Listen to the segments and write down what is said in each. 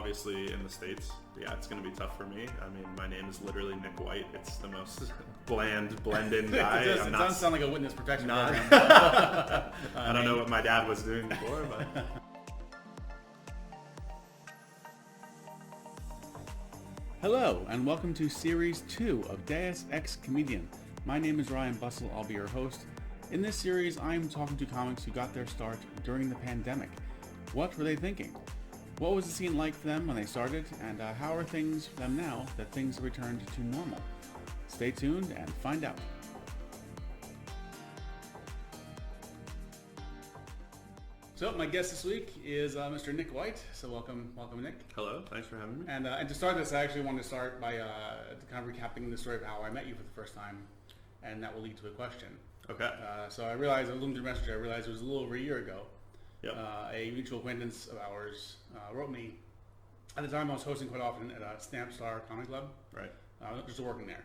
obviously in the States, yeah, it's going to be tough for me. I mean, my name is literally Nick White. It's the most bland, blend-in guy. It doesn't sound like a witness protection program. I don't know what my dad was doing before, but... Hello, and welcome to Series 2 of Deus Ex Comedian. My name is Ryan Bussell. I'll be your host. In this series, I'm talking to comics who got their start during the pandemic. What were they thinking? What was the scene like for them when they started, and how are things for them now that things have returned to normal? Stay tuned and find out. So my guest this week is Mr. Nick White. So welcome Nick. Hello, thanks for having me. And to start this, I actually wanted to start by kind of recapping the story of how I met you for the first time, and that will lead to a question. Okay. So I realized, I was looking through Messenger, I realized it was a little over a year ago. Yep. A mutual acquaintance of ours wrote me. At the time, I was hosting quite often at a Stamp Star Comic Club. Right. Just working there.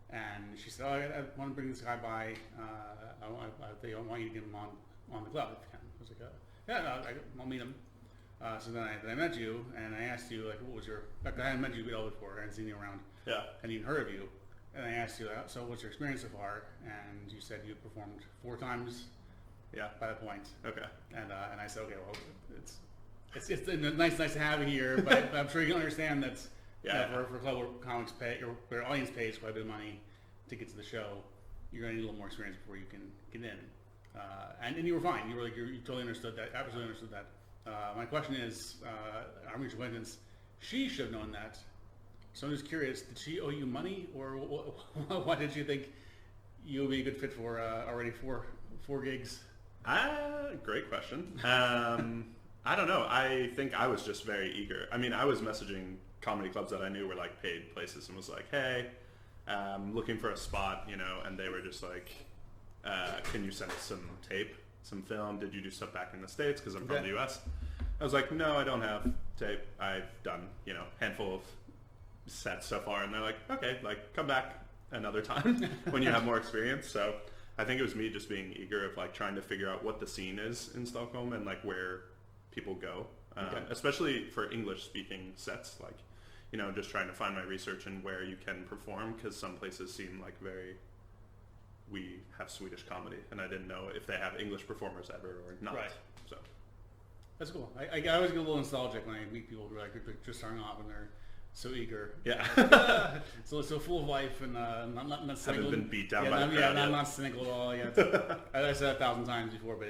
And she said, I want to bring this guy by. I want you to get him on the club if you can. I was like, I'll meet him. So then I met you, and I asked you, like, what was your... I hadn't met you at all before. I hadn't seen you around. Yeah. And even heard of you. And I asked you, so what's your experience so far? And you said you performed 4 times. Yeah. By that point. Okay. And I said, okay, well, it's nice to have you here, but I'm sure you can understand that's for a club where comics pay, or where audience pays quite a bit of money to get to the show, you're going to need a little more experience before you can get in. And you were fine. You were like you totally understood that. Absolutely understood that. My question is, our mutual acquaintance, she should have known that. So I'm just curious, did she owe you money, or why did you think you would be a good fit for already four gigs? Great question. I don't know. I think I was just very eager. I mean, I was messaging comedy clubs that I knew were like paid places and was like, hey, looking for a spot, and they were just like, can you send us some tape, some film? Did you do stuff back in the States? Because I'm from the US. I was like, no, I don't have tape. I've done, handful of sets so far. And they're like, okay, like come back another time when you have more experience. So I think it was me just being eager of like trying to figure out what the scene is in Stockholm and like where people go, especially for English speaking sets, like, just trying to find my research and where you can perform, because some places seem like we have Swedish comedy, and I didn't know if they have English performers ever or not. Right. So that's cool. I always get a little nostalgic when I meet people who are like just starting off and they're so eager. Yeah. so full of life and not cynical. Haven't been beat down by the crowd. Yeah, not cynical at all. Yeah. I said 1,000 times before, but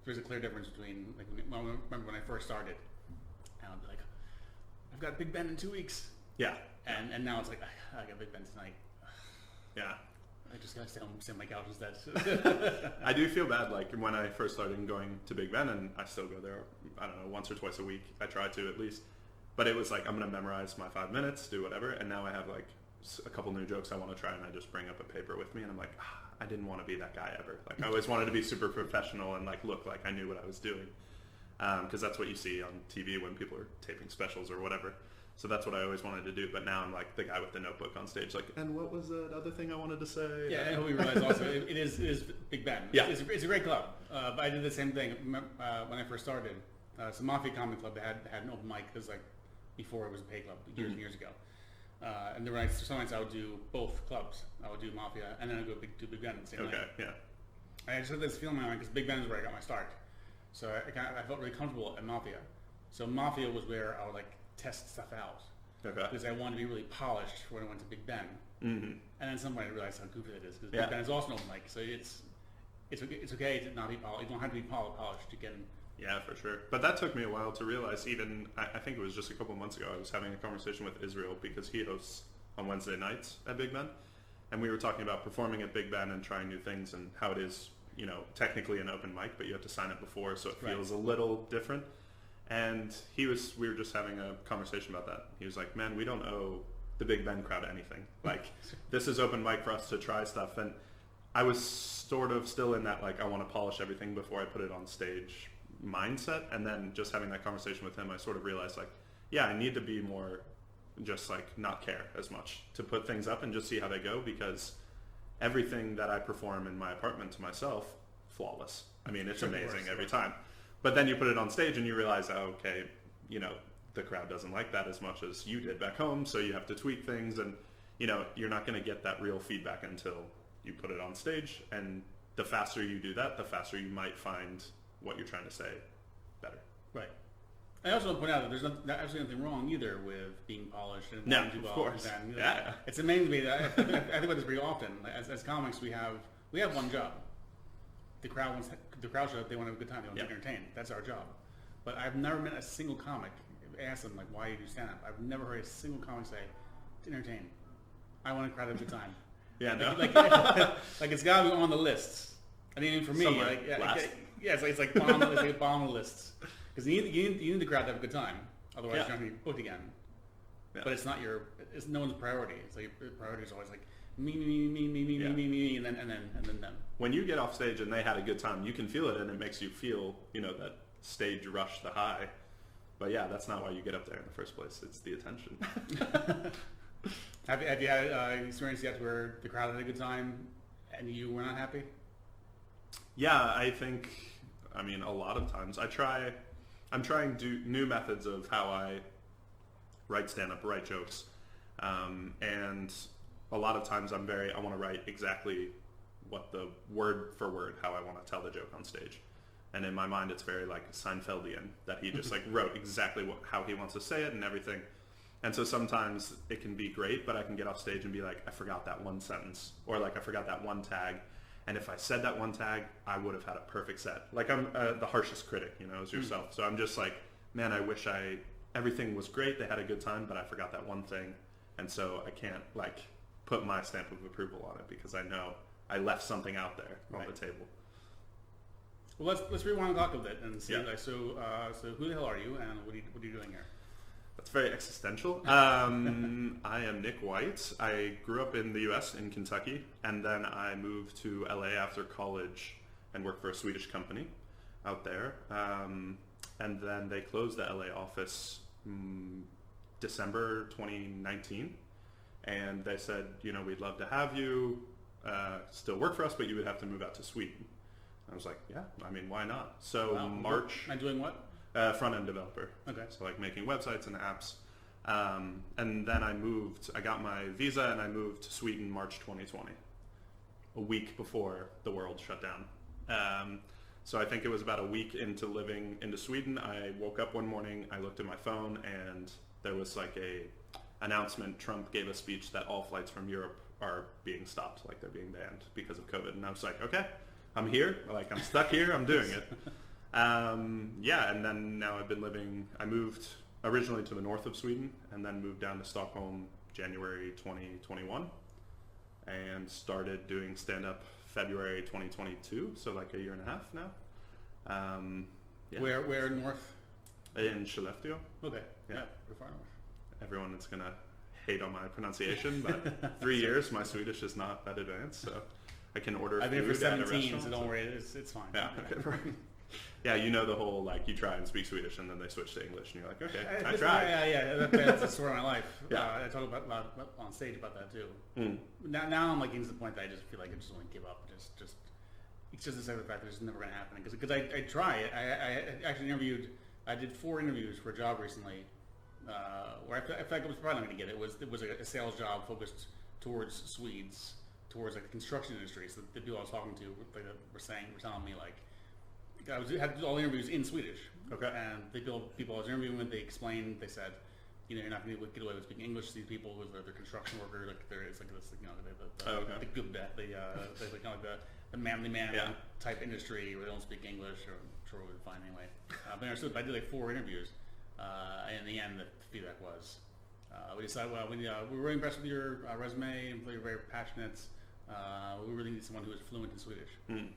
there's a clear difference between, like, I remember when I first started, and I'd be like, I've got Big Ben in 2 weeks. Yeah. And now it's like, I got Big Ben tonight. Yeah. I just gotta stay on my couch instead. I do feel bad, like when I first started going to Big Ben, and I still go there, I don't know, once or twice a week. I try to at least. But it was like, I'm going to memorize my 5 minutes, do whatever, and now I have like a couple new jokes I want to try, and I just bring up a paper with me, and I'm like, I didn't want to be that guy ever. Like, I always wanted to be super professional and like look like I knew what I was doing, because that's what you see on TV when people are taping specials or whatever. So that's what I always wanted to do, but now I'm like the guy with the notebook on stage, like, and what was the other thing I wanted to say? Yeah, and we realized also, it is Big Ben. Yeah. It's a great club, but I did the same thing when I first started. So Mafia Comedy Club, they had an open mic, because like, before it was a pay club, years and years ago. And there were some nights I would do both clubs. I would do Mafia, and then I'd go to Big Ben at the same night. Okay, yeah. And I just had this feeling in my mind, because Big Ben is where I got my start. So I felt really comfortable at Mafia. So Mafia was where I would like test stuff out. Okay. Because I wanted to be really polished when I went to Big Ben. Mm-hmm. And then somewhere I realized how goofy that is, because Big Ben is also an open mic. So it's okay to not be polished. You don't have to be polished to get in. Yeah, for sure. But that took me a while to realize. Even, I think it was just a couple months ago, I was having a conversation with Israel, because he hosts on Wednesday nights at Big Ben. And we were talking about performing at Big Ben and trying new things, and how it is, technically an open mic, but you have to sign up before, so it feels a little different. And we were just having a conversation about that. He was like, man, we don't owe the Big Ben crowd anything. Like, this is open mic for us to try stuff. And I was sort of still in that, like, I want to polish everything before I put it on stage mindset. And then just having that conversation with him, I sort of realized, like, yeah, I need to be more just like not care as much, to put things up and just see how they go, because everything that I perform in my apartment to myself, flawless. I mean, it's amazing every time. But then you put it on stage and you realize, oh, okay, the crowd doesn't like that as much as you did back home, so you have to tweak things, and you're not going to get that real feedback until you put it on stage, and the faster you do that, the faster you might find what you're trying to say better. Right. I also want to point out that there's not absolutely nothing wrong either with being polished and no, of course. And, yeah. It's amazing to me that I think about this pretty often. As comics, we have one job. The crowd shows up. They want to have a good time. They want to be entertained. That's our job. But I've never met a single comic. Ask them like, why do you do stand up? I've never heard a single comic say, to entertain. I want a crowd to have a good time. Yeah, no. Like it's got to be on the lists. I mean, for me, it's like bottom of the lists. Because you need the crowd to have a good time. Otherwise, you're not going to be booked again. Yeah. But it's no one's priority. It's like the priority is always like me, and then them. When you get off stage and they had a good time, you can feel it, and it makes you feel, that stage rush, the high. But yeah, that's not why you get up there in the first place. It's the attention. Have you had an experience yet where the crowd had a good time and you were not happy? Yeah, I think, a lot of times. I'm trying new methods of how I write stand-up, write jokes. And a lot of times I want to write exactly what the word for word, how I want to tell the joke on stage. And in my mind, it's very like Seinfeldian, that he just like wrote exactly how he wants to say it and everything. And so sometimes it can be great, but I can get off stage and be like, I forgot that one sentence, or like I forgot that one tag. And if I said that one tag, I would have had a perfect set. Like I'm the harshest critic, as yourself. So I'm just like, man, I wish everything was great. They had a good time, but I forgot that one thing. And so I can't like put my stamp of approval on it because I know I left something out there on the table. Well, let's rewind the clock a bit and see. Yeah. So who the hell are you, and what are you doing here? That's very existential. I am Nick White. I grew up in the U.S. in Kentucky, and then I moved to L.A. after college and worked for a Swedish company out there. And then they closed the L.A. office December 2019, and they said, we'd love to have you still work for us, but you would have to move out to Sweden. I was like, yeah, why not? So March... I'm doing what? Front-end developer. Okay. So like making websites and apps. And then I got my visa and I moved to Sweden March 2020, a week before the world shut down. So I think it was about a week into living into Sweden. I woke up one morning, I looked at my phone, and there was like a announcement. Trump gave a speech that all flights from Europe are being stopped, like they're being banned because of COVID. And I was like, okay, I'm here, like I'm stuck here, I'm doing it. And then now I moved originally to the north of Sweden and then moved down to Stockholm January 2021 and started doing stand-up February 2022, so like a year and a half now. Where north? In Skellefteå. Okay. Yeah. We're far north. Everyone is going to hate on my pronunciation, but 3 years, my Swedish is not that advanced, so I can order I've been food for at a 17, restaurant. so don't worry, it's fine. Yeah, okay. Yeah, the whole, like, you try and speak Swedish and then they switch to English and you're like, okay, I tried. Yeah, that's the story of my life. Yeah. I talk about on stage about that too. Mm. Now I'm like getting to the point that I just feel like I just want to give up. It's just the fact that it's never going to happen. Because I try. I actually I did 4 interviews for a job recently where I feel like I was probably not going to get it. It was a sales job focused towards Swedes, towards like the construction industry. So the people I was talking to were telling me like, I had to do all the interviews in Swedish. Okay. And the people I was interviewing with, they explained, they said, you're not going to get away with speaking English to these people who are construction workers, like it's like this, the good kind of like the manly man type industry where they don't speak English, or I'm sure we would find anyway. But I did like 4 interviews, and in the end, the feedback was, we decided, well, we were really impressed with your resume, and you're very passionate. We really need someone who is fluent in Swedish. Mm.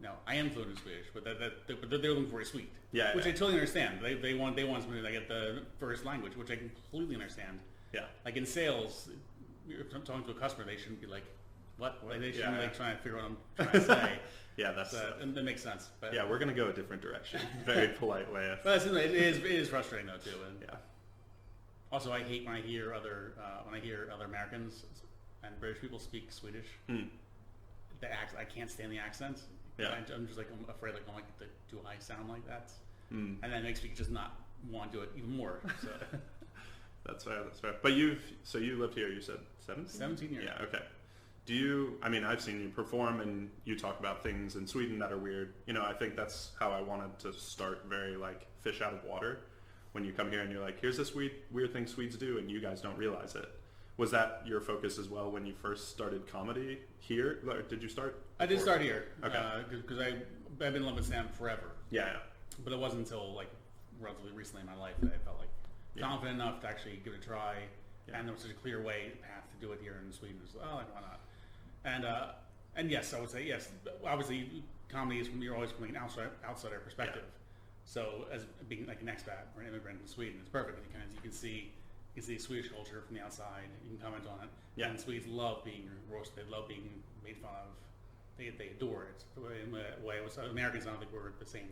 No, I am fluent in Swedish, but they're looking for a Swede. Yeah, which I totally understand. They want somebody that get the first language, which I completely understand. Yeah. Like in sales, you're talking to a customer, they shouldn't be like, what? They shouldn't be like trying to figure out what I'm trying to say. Yeah, that makes sense. But yeah, we're gonna go a different direction. Very polite way. But it is frustrating though too. And yeah. Also, I hate when I hear other Americans and British people speak Swedish. Mm. I can't stand the accent. Yeah. I'm just like, I'm afraid, like, do I sound like that? Mm. And that makes me just not want to do it even more. So. That's fair. But you lived here, you said 17? 17 years. Yeah, okay. Do you, I mean, I've seen you perform and you talk about things in Sweden that are weird. You know, I think that's how I wanted to start, very like fish out of water. When you come here and you're like, here's this weird thing Swedes do and you guys don't realize it. Was that your focus as well when you first started comedy here? Or did you start? I did start here. Okay. Because I've been in love with stand-up forever. Yeah. But it wasn't until like relatively recently in my life that I felt like confident enough to actually give it a try. Yeah. And there was such a clear path to do it here in Sweden. So, why not? And yes, I would say yes. Obviously, comedy is you're always from an outsider perspective. Yeah. So as being like an expat or an immigrant in Sweden, it's perfect because you can see Swedish culture from the outside. You can comment on it. Yeah. And Swedes love being roasted. They love being made fun of. They adore it. In a way, Americans, I don't think we're the same.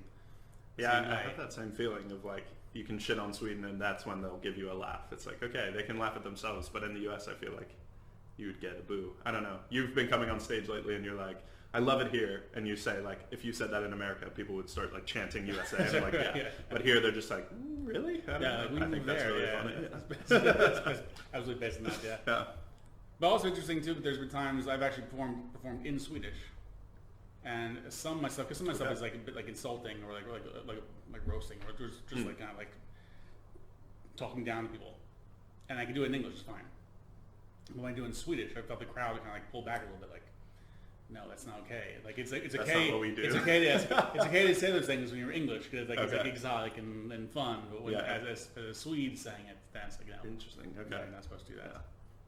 Yeah, I have that same feeling of like you can shit on Sweden and that's when they'll give you a laugh. It's like, okay, they can laugh at themselves, but in the US I feel like you would get a boo. I don't know. You've been coming on stage lately and you're like, I love it here, and you say like, if you said that in America, people would start like chanting USA. And I'm like, yeah. But here they're just like, really? I think that's really funny. Yeah. Absolutely based on that. Yeah. But also interesting too. There's been times I've actually performed in Swedish, and some of my stuff is like a bit like insulting or like roasting or just like kind of like talking down to people, and I can do it in English, it's fine. But when I do it in Swedish, I felt the crowd kind of like pull back a little bit, like, no, that's not okay. Like it's that's okay. Not what we do. It's okay to say those things when you're English because it's like exotic and fun. But when as a Swede saying it, that's like interesting. Okay, you're not supposed to do that. Yeah.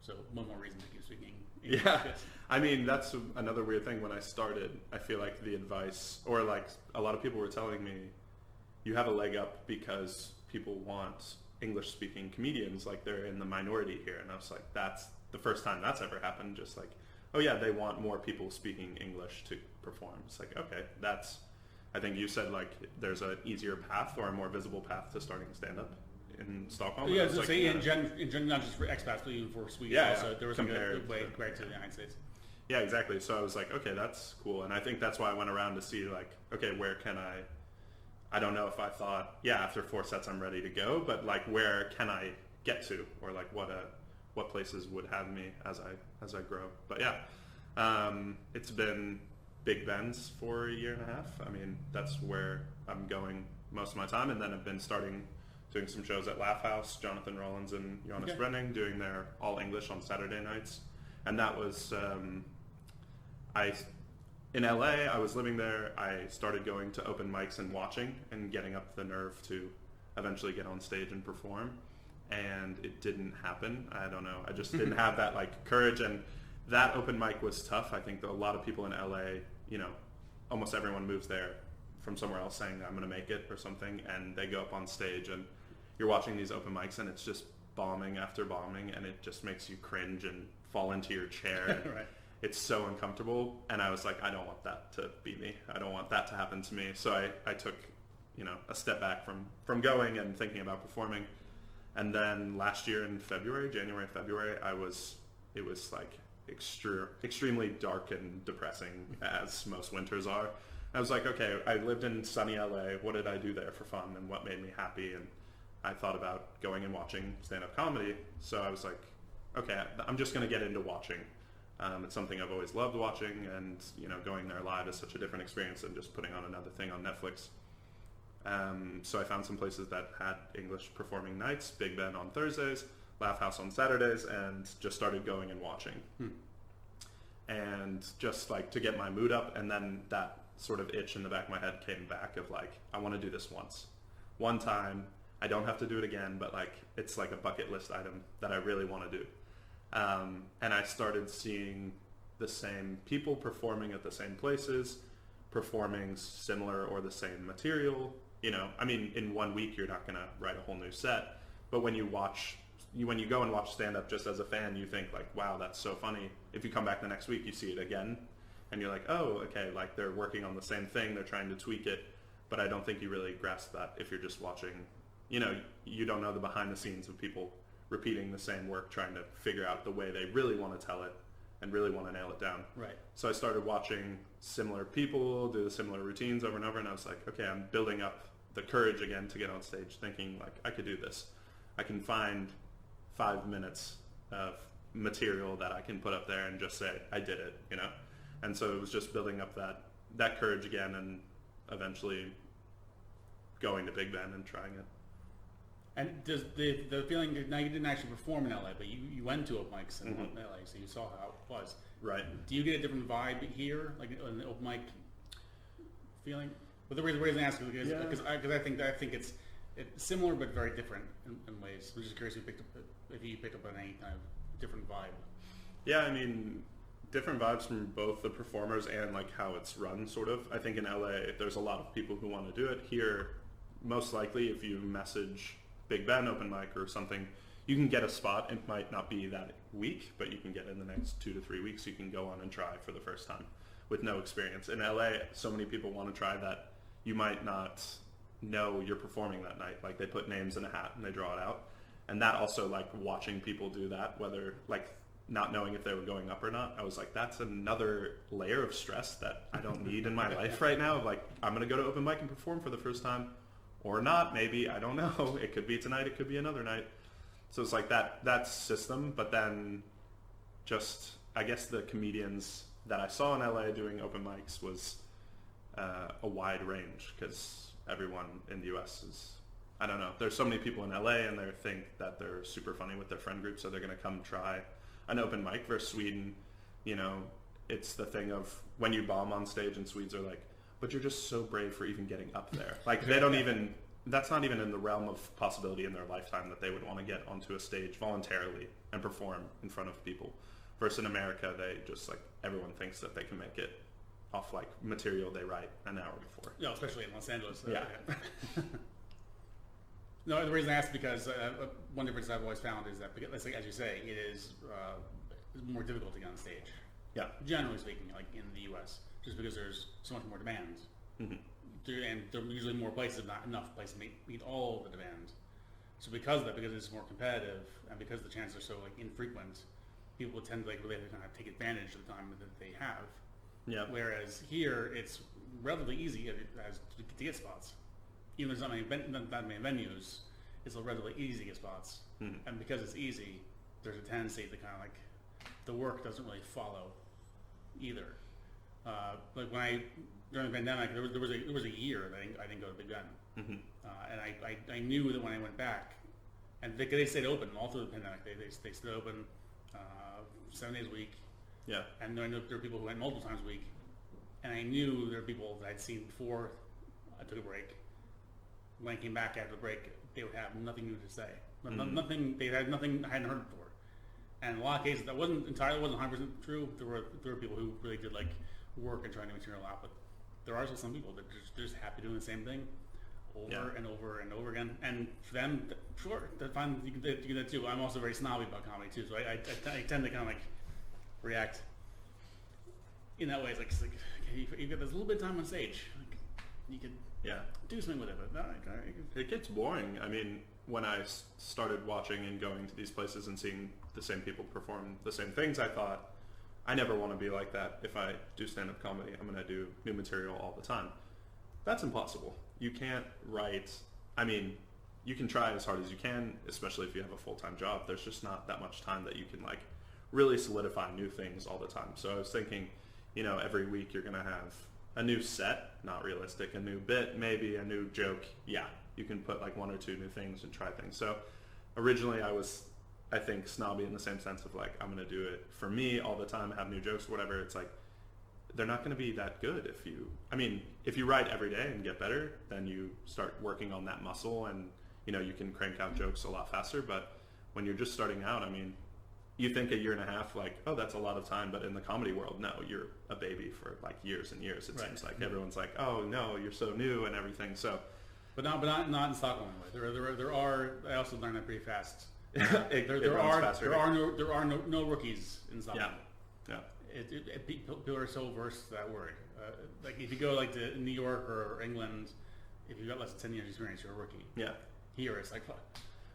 So one more reason to keep speaking English. Yeah, I mean that's another weird thing. When I started, I feel like the advice, or like a lot of people were telling me, you have a leg up because people want English-speaking comedians, like they're in the minority here, and I was like, that's the first time that's ever happened. Just like, oh yeah, they want more people speaking English to perform. It's like, okay, I think you said like there's an easier path or a more visible path to starting stand-up in Stockholm. Yeah, so in general, not just for expats, but even for Swedes. Yeah, also, there was a good way compared to the United States. Yeah, exactly. So I was like, okay, that's cool, and I think that's why I went around to see like, okay, where can I don't know if I thought, after 4 sets I'm ready to go, but like where can I get to, or like what places would have me as I grow. But it's been Big Ben's for 1.5 years. I mean, that's where I'm going most of my time, and then I've been doing some shows at Laugh House, Jonathan Rollins and Jonas Brenning doing their all English on Saturday nights. And that was, in LA, I was living there, I started going to open mics and watching and getting up the nerve to eventually get on stage and perform. And it didn't happen. I don't know. I just didn't have that like courage, and that open mic was tough. I think that a lot of people in LA, almost everyone moves there from somewhere else saying I'm going to make it or something, and they go up on stage and you're watching these open mics and it's just bombing after bombing, and it just makes you cringe and fall into your chair. Right. It's so uncomfortable, and I was like, I don't want that to be me. I don't want that to happen to me. So I took, a step back from going and thinking about performing. And then last year in January, February, it was like extremely dark and depressing, as most winters are. I was like, okay, I lived in sunny LA. What did I do there for fun, and what made me happy? And I thought about going and watching stand-up comedy. So I was like, okay, I'm just going to get into watching. It's something I've always loved watching, and going there live is such a different experience than just putting on another thing on Netflix. So I found some places that had English performing nights, Big Ben on Thursdays, Laugh House on Saturdays, and just started going and watching. And just like to get my mood up, and then that sort of itch in the back of my head came back of like, I want to do this one time. I don't have to do it again, but like it's like a bucket list item that I really want to do. And I started seeing the same people performing at the same places, performing similar or the same material. I mean, in 1 week you're not going to write a whole new set, but when you go and watch stand-up just as a fan, you think like, wow, that's so funny. If you come back the next week, you see it again, and you're like, oh, okay, like they're working on the same thing, they're trying to tweak it, but I don't think you really grasp that if you're just watching. You don't know the behind the scenes of people repeating the same work, trying to figure out the way they really want to tell it and really want to nail it down. Right. So I started watching similar people do the similar routines over and over, and I was like, okay, I'm building up the courage again to get on stage thinking like, I could do this. I can find 5 minutes of material that I can put up there and just say, I did it, you know? And so it was just building up that courage again, and eventually going to Big Ben and trying it. And does the feeling, now you didn't actually perform in LA, but you went to open mics in LA, so you saw how it was. Right. Do you get a different vibe here, like an open mic feeling? But the reason I ask is because I think it's similar but very different in ways. I'm just curious if you picked up on any kind of different vibe. Yeah, I mean, different vibes from both the performers and like how it's run, sort of. I think in LA, there's a lot of people who want to do it. Here, most likely, if you message Big Ben open mic or something, you can get a spot. It might not be that week, but you can get in the next 2 to 3 weeks. You can go on and try for the first time with no experience. In LA, so many people want to try that you might not know you're performing that night. Like they put names in a hat and they draw it out. And that also, like watching people do that, whether like not knowing if they were going up or not, I was like, that's another layer of stress that I don't need in my life right now. Like, I'm going to go to open mic and perform for the first time or not, maybe, I don't know. It could be tonight, it could be another night. So it's like that system, but then just, I guess the comedians that I saw in LA doing open mics was a wide range, because everyone in the US is, I don't know, there's so many people in LA and they think that they're super funny with their friend group, so they're going to come try an open mic. Versus Sweden, you know, it's the thing of when you bomb on stage and Swedes are like, but you're just so brave for even getting up there. Like they don't even, that's not even in the realm of possibility in their lifetime that they would want to get onto a stage voluntarily and perform in front of people. Versus in America, they just like, everyone thinks that they can make it off like material they write an hour before. Yeah, especially in Los Angeles. Yeah. No, the reason I asked because one difference I've always found is that, because, as you say, it is more difficult to get on stage. Yeah. Generally speaking, like in the U.S., just because there's so much more demand, and there are usually more places, not enough places to meet all of the demand. So because of that, because it's more competitive, and because the chances are so like infrequent, people tend to like really kind of take advantage of the time that they have. Yeah. Whereas here, it's relatively easy to get spots. Even though there's not that many venues, it's relatively easy to get spots. And because it's easy, there's a tendency to kind of like, the work doesn't really follow either. Like during the pandemic, there was a year that I didn't go to Big Ben. And I knew that when I went back, and they stayed open all through the pandemic. They stayed open 7 days a week. Yeah. And I know there were people who went multiple times a week. And I knew there were people that I'd seen before I took a break. When I came back after the break, they would have nothing new to say. Nothing. They had nothing I hadn't heard before. And in a lot of cases, that wasn't 100% true. There were people who really did like work and trying to material out, but there are also some people that they're just happy doing the same thing over and over and over again. And for them, sure, that's fine. You can do that too. I'm also very snobby about comedy too, so I tend to kind of like react in that way. It's like okay, you've got this little bit of time on stage. Like, you could do something with it, but it gets boring. I mean, when I started watching and going to these places and seeing the same people perform the same things, I thought, I never want to be like that. If I do stand-up comedy, I'm going to do new material all the time. That's impossible. You can't write, I mean, you can try as hard as you can, especially if you have a full-time job. There's just not that much time that you can like really solidify new things all the time. So I was thinking, you know, every week you're going to have a new set, not realistic, a new bit, maybe a new joke. Yeah, you can put like 1 or 2 new things and try things. So originally I was, I think, snobby in the same sense of like, I'm going to do it for me all the time, have new jokes or whatever. It's like, they're not going to be that good if you write every day and get better, then you start working on that muscle and, you know, you can crank out jokes a lot faster. But when you're just starting out, I mean, you think a year and a half, like, oh, that's a lot of time. But in the comedy world, no, you're a baby for like years and years. It seems like everyone's like, oh no, you're so new and everything. So, but not in Stockholm. There are. I also learned that pretty fast. There are no rookies in Stockholm. Yeah. People are so versed to that word. Like if you go like to New York or England, if you've got less than 10 years experience, you're a rookie. Yeah. Here it's like,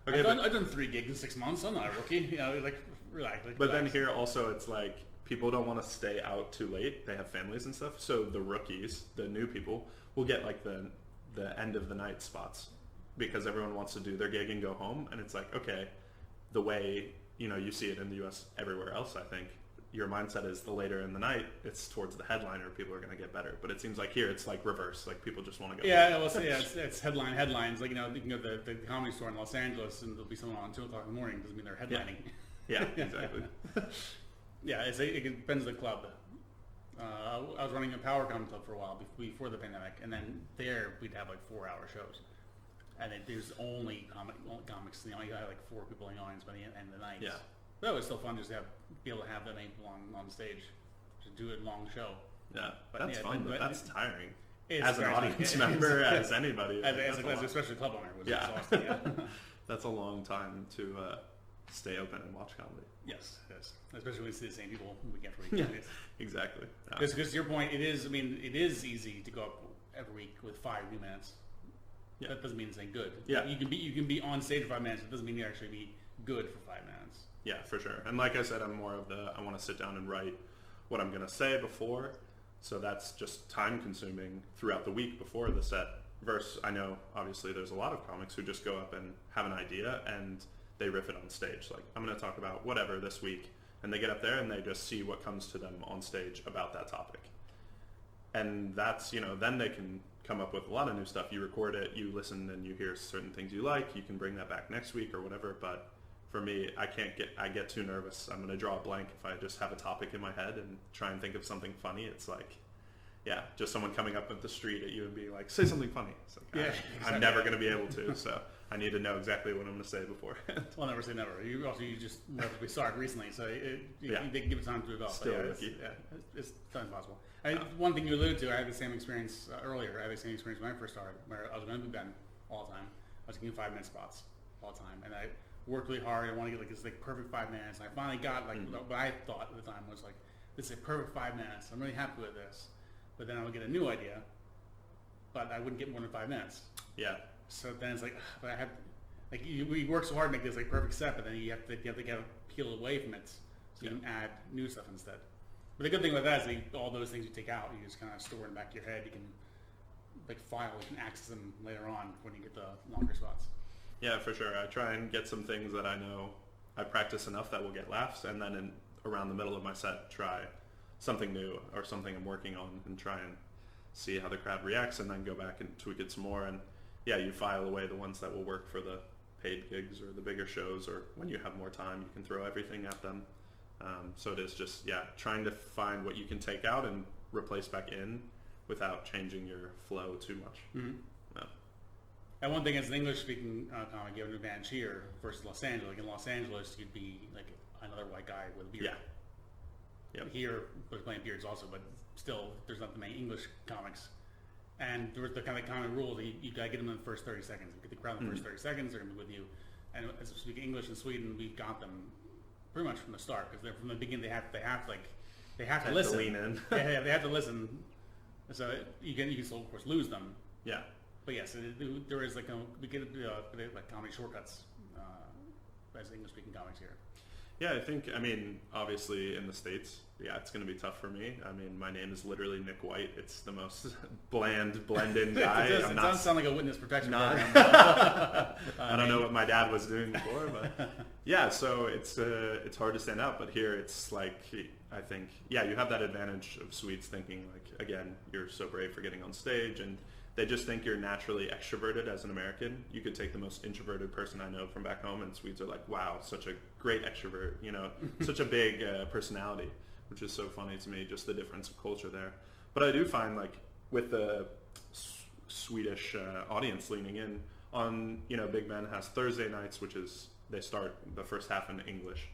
okay, I've done 3 gigs in 6 months. I'm not a rookie. You know, like relax. But then here also it's like people don't want to stay out too late. They have families and stuff. So the rookies, the new people, will get like the the end of the night spots because everyone wants to do their gig and go home. And it's like, okay, the way, you see it in the US everywhere else, I think, your mindset is the later in the night, it's towards the headliner, people are going to get better. But it seems like here it's like reverse, like people just want to go. Yeah, well, it's headlines. Like, you can go to the comedy store in Los Angeles and there'll be someone on 2 o'clock in the morning. Doesn't mean they're headlining. Yeah, exactly. Yeah, it depends on the club. I was running a power comedy club for a while before the pandemic, and then there we'd have like 4-hour shows. And there's only comics, you had like 4 people in the audience by the end of the night. Yeah. But it was still fun just to be able to have that many people on stage, to do a long show. Yeah, but that's fun, but that's tiring. As an audience member, as anybody. Especially a club owner, was exhausting. Yeah. That's a long time to stay open and watch comedy. Yes, especially when you see the same people week after week. Yeah, exactly. Because to your point, it is easy to go up every week with 5 new minutes. Yeah. That doesn't mean it's ain't good. Yeah. You can be on stage for 5 minutes. It doesn't mean you actually be good for 5 minutes. Yeah, for sure. And like I said, I'm more of I want to sit down and write what I'm going to say before. So that's just time consuming throughout the week before the set. Versus, I know obviously there's a lot of comics who just go up and have an idea and they riff it on stage. Like, I'm going to talk about whatever this week. And they get up there and they just see what comes to them on stage about that topic. And that's, then they can come up with a lot of new stuff. You record it, you listen, and you hear certain things you like. You can bring that back next week or whatever. But for me, I get too nervous. I'm going to draw a blank if I just have a topic in my head and try and think of something funny. It's like, just someone coming up at the street at you and being like, say something funny. It's like, exactly. I'm never going to be able to, so I need to know exactly what I'm going to say beforehand. Well, never say never. You just we saw it recently, so they can give it time to develop. Still it's impossible. One thing you alluded to, I had the same experience earlier. I had the same experience when I first started, where I was going to be Ben all the time. I was getting 5-minute spots all the time, and I worked really hard. I wanted to get this perfect 5 minutes. And I finally got what I thought at the time was like, this is a perfect 5 minutes. I'm really happy with this. But then I would get a new idea, but I wouldn't get more than 5 minutes. Yeah. So then it's like, but I have, we work so hard to make this perfect set, but then you have to kind of peel away from it so you can add new stuff instead. But the good thing about that is all those things you take out, you just kind of store in the back of your head. You can file, you can access them later on when you get the longer spots. Yeah, for sure. I try and get some things that I know I practice enough that will get laughs, and then around the middle of my set, try something new or something I'm working on and try and see how the crowd reacts, and then go back and tweak it some more. And you file away the ones that will work for the paid gigs or the bigger shows, or when you have more time, you can throw everything at them. So it is just, trying to find what you can take out and replace back in without changing your flow too much. Mm-hmm. And one thing as an English-speaking comic, you have an advantage here versus Los Angeles. Like in Los Angeles, you'd be like another white guy with a beard. Yeah. Yep. Here, there's plenty of beards also, but still, there's not that many English comics. And there was the kind of common rule that you gotta get them in the first 30 seconds. You get the crowd in the first 30 seconds, they're gonna be with you. And as we speak English in Sweden, we got them pretty much from the start, because from the beginning they have to listen. To lean in. they have to listen. So you can still of course lose them. Yeah. But yes, there is we get comedy shortcuts as English speaking comics here. Yeah, I think, obviously in the States, it's going to be tough for me. My name is literally Nick White. It's the most blend-in guy. It does sound like a witness protection program. I don't know what my dad was doing before, but so it's hard to stand out. But here it's like, I think, you have that advantage of Swedes thinking, like, again, you're so brave for getting on stage, and they just think you're naturally extroverted as an American. You could take the most introverted person I know from back home, and Swedes are like, wow, such a great extrovert, such a big personality, which is so funny to me, just the difference of culture there. But I do find, like, with the Swedish audience leaning in on, Big Ben has Thursday nights, which is, they start the first half in English.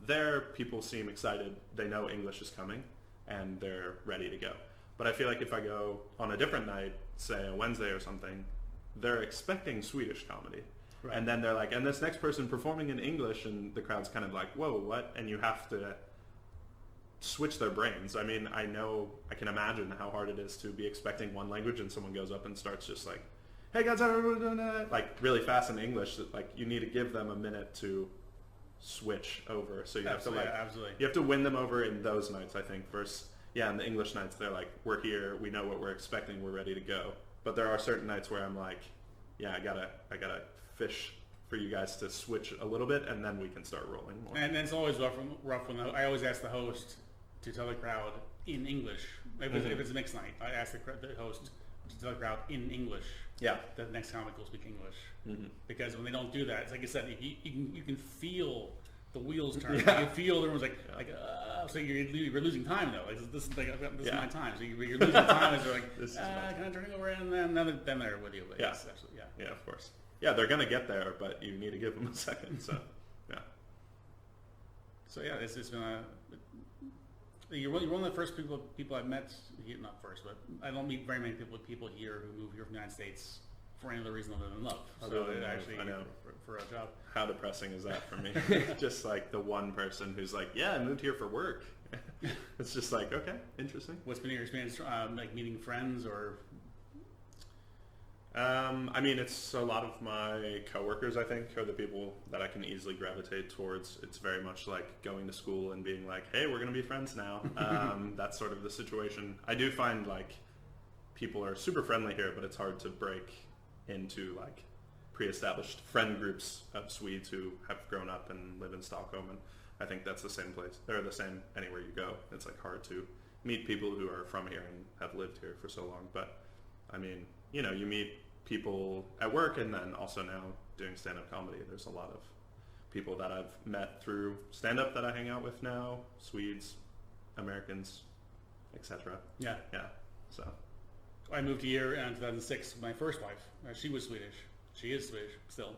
There, people seem excited. They know English is coming, and they're ready to go. But I feel like if I go on a different night, say a Wednesday or something, they're expecting Swedish comedy. Right. And then they're like, and this next person performing in English, and the crowd's kind of like, whoa, what? And you have to switch their brains. I can imagine how hard it is to be expecting one language and someone goes up and starts just like, hey guys, like really fast in English. Like, you need to give them a minute to switch over. So you have to you have to win them over in those nights, I think, versus in the English nights, they're like, we're here, we know what we're expecting, we're ready to go. But there are certain nights where I'm like, yeah, I gotta fish for you guys to switch a little bit, and then we can start rolling more. And it's always rough when I always ask the host to tell the crowd in English. If it's a mixed night, I ask the host to tell the crowd in English. Yeah. That the next comic will speak English. Because when they don't do that, it's like I said, you can feel the wheels turning. You can feel everyone's like, so you're losing time though. Like, this is my time. So you're losing time as they're like, can I turn it over? And then they're with you. But yeah, of course. Yeah, they're gonna get there, but you need to give them a second. So, yeah. So yeah, it's been you're one of the first people I've met. Not first, but I don't meet very many people here who move here from the United States for any other reason other than love. So actually, I know. For a job. How depressing is that for me? Just like the one person who's like, yeah, I moved here for work. It's just like, okay, interesting. What's been your experience like meeting friends or? I mean, it's a lot of my coworkers, I think, are the people that I can easily gravitate towards. It's very much like going to school and being like, hey, we're going to be friends now. That's sort of the situation. I do find like people are super friendly here, but it's hard to break into like pre-established friend groups of Swedes who have grown up and live in Stockholm. And I think that's the same place. They're the same anywhere you go. It's like hard to meet people who are from here and have lived here for so long. But I mean, you know, you meet people at work, and then also now doing stand-up comedy, there's a lot of people that I've met through stand-up that I hang out with now, Swedes, Americans, etc. Yeah. So I moved here in 2006 with my first wife. She was Swedish. She is Swedish still.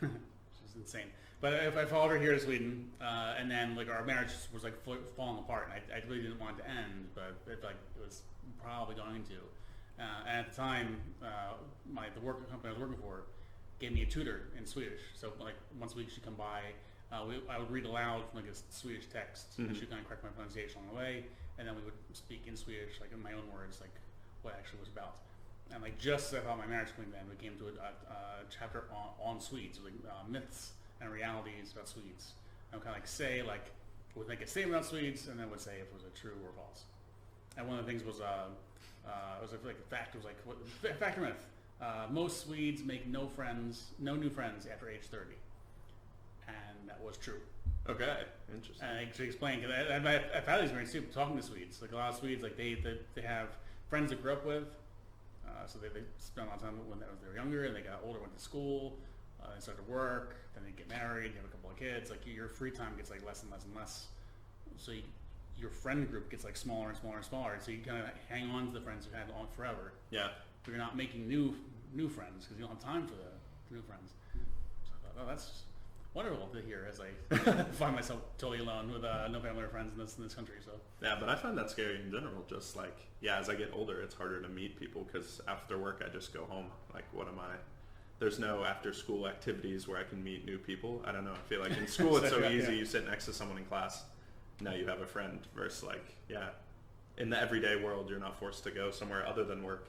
She's insane. But I followed her here to Sweden, and then like our marriage was like falling apart, and I really didn't want it to end, but it was probably going to. And at the time, the work company I was working for gave me a tutor in Swedish. So like once a week she'd come by, I would read aloud like a Swedish text, and she'd kind of correct my pronunciation on the way, and then we would speak in Swedish, like in my own words, like what it actually was about. And like just as I thought my marriage was coming to end, we came to a chapter on Swedes, so like myths and realities about Swedes. And I would kind of like say like would make a statement about Swedes, and then would say if it was a true or false. And one of the things was it was like a fact. It was like fact or myth. Most Swedes make no new friends after age 30, and that was true. Okay, interesting. And I actually explained because I've had this experience too, talking to Swedes. Like a lot of Swedes, like they have friends they grew up with, so they spent a lot of time when they were younger, and they got older, went to school, they started to work, then they get married, have a couple of kids. Like your free time gets like less and less and less. So your friend group gets like smaller and smaller and smaller, so you kind of hang on to the friends you had on forever. Yeah. But you're not making new friends because you don't have time for the new friends. So I thought, oh, that's wonderful to hear as I find myself totally alone with no family or friends in this country. So yeah, but I find that scary in general. Just like as I get older, it's harder to meet people because after work I just go home. Like, what am I? There's no after school activities where I can meet new people. I don't know. I feel like in school it's so easy. You sit next to someone in class. Now you have a friend versus like, in the everyday world, you're not forced to go somewhere other than work.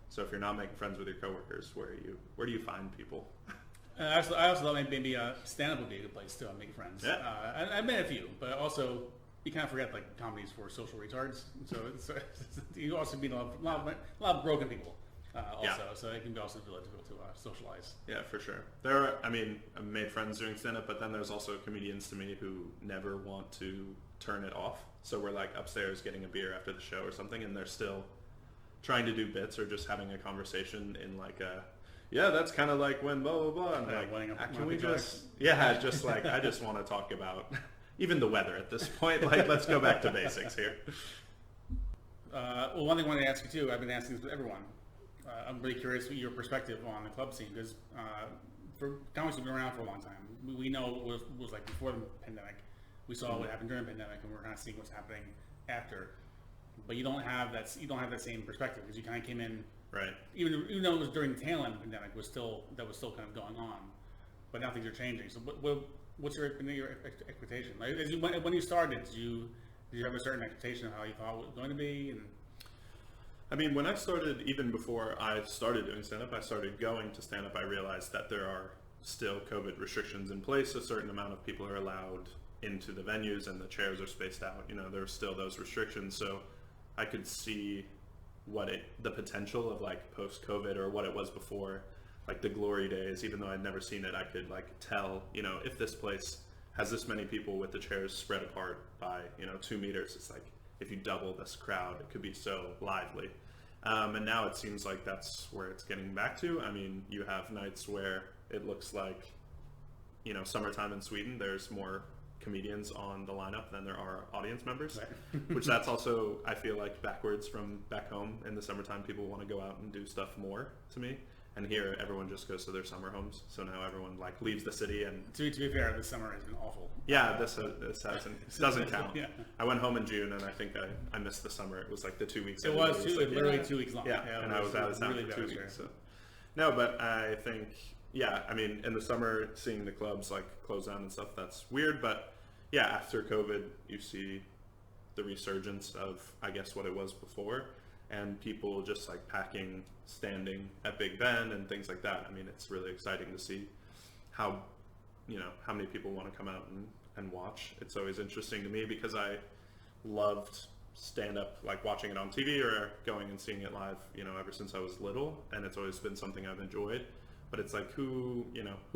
So if you're not making friends with your coworkers, where do you find people? I also thought maybe stand-up would be a good place to make friends. Yeah. I met a few, but also you kind of forget like comedy's for social retards. So you also meet a lot of broken people also. So it can be also difficult to socialize. Yeah, for sure. I made friends doing stand-up, but then there's also comedians to me who never want to turn it off. So we're like upstairs getting a beer after the show or something, and they're still trying to do bits or just having a conversation in like that's kind of like when blah blah blah. And like, can we just just like I just want to talk about even the weather at this point. Like, let's go back to basics here. Well, one thing I wanted to ask you too. I've been asking this to everyone. I'm really curious your perspective on the club scene because for comics have been around for a long time. We know it was like before the pandemic. We saw what happened during the pandemic, and we're kind of seeing what's happening after. But you don't have that same perspective because you kind of came in right. Even though it was during the tail end of the pandemic, was still kind of going on. But now things are changing. So what's your expectation? Like, when you started, did you have a certain expectation of how you thought it was going to be? And I mean, when I started, even before I started doing stand-up, I started going to stand-up, I realized that there are still COVID restrictions in place. A certain amount of people are allowed into the venues and the chairs are spaced out. You know, there's still those restrictions. So I could see the potential of like post-COVID or what it was before, like the glory days. Even though I'd never seen it, I could like tell, if this place has this many people with the chairs spread apart by 2 meters, it's like if you double this crowd, it could be so lively. And now it seems like that's where it's getting back to. I mean, you have nights where it looks like, summertime in Sweden, there's more comedians on the lineup than there are audience members, right. Which that's also, I feel like, backwards from back home. In the summertime, people want to go out and do stuff more, to me. And here, everyone just goes to their summer homes. So now everyone like leaves the city. And to be fair, this summer has been awful. Yeah, this doesn't count. Yeah. I went home in June, and I think I missed the summer. It was like the 2 weeks. It was literally 2 weeks long. Yeah, and I was out of town for 2 weeks. So. No, but I think, I mean, in the summer, seeing the clubs like close down and stuff, that's weird. But yeah, after COVID, you see the resurgence of, I guess, what it was before. And people just like packing, standing at Big Ben and things like that. I mean, it's really exciting to see how many people want to come out and watch. It's always interesting to me because I loved stand-up, like watching it on TV or going and seeing it live, ever since I was little. And it's always been something I've enjoyed. But it's like, who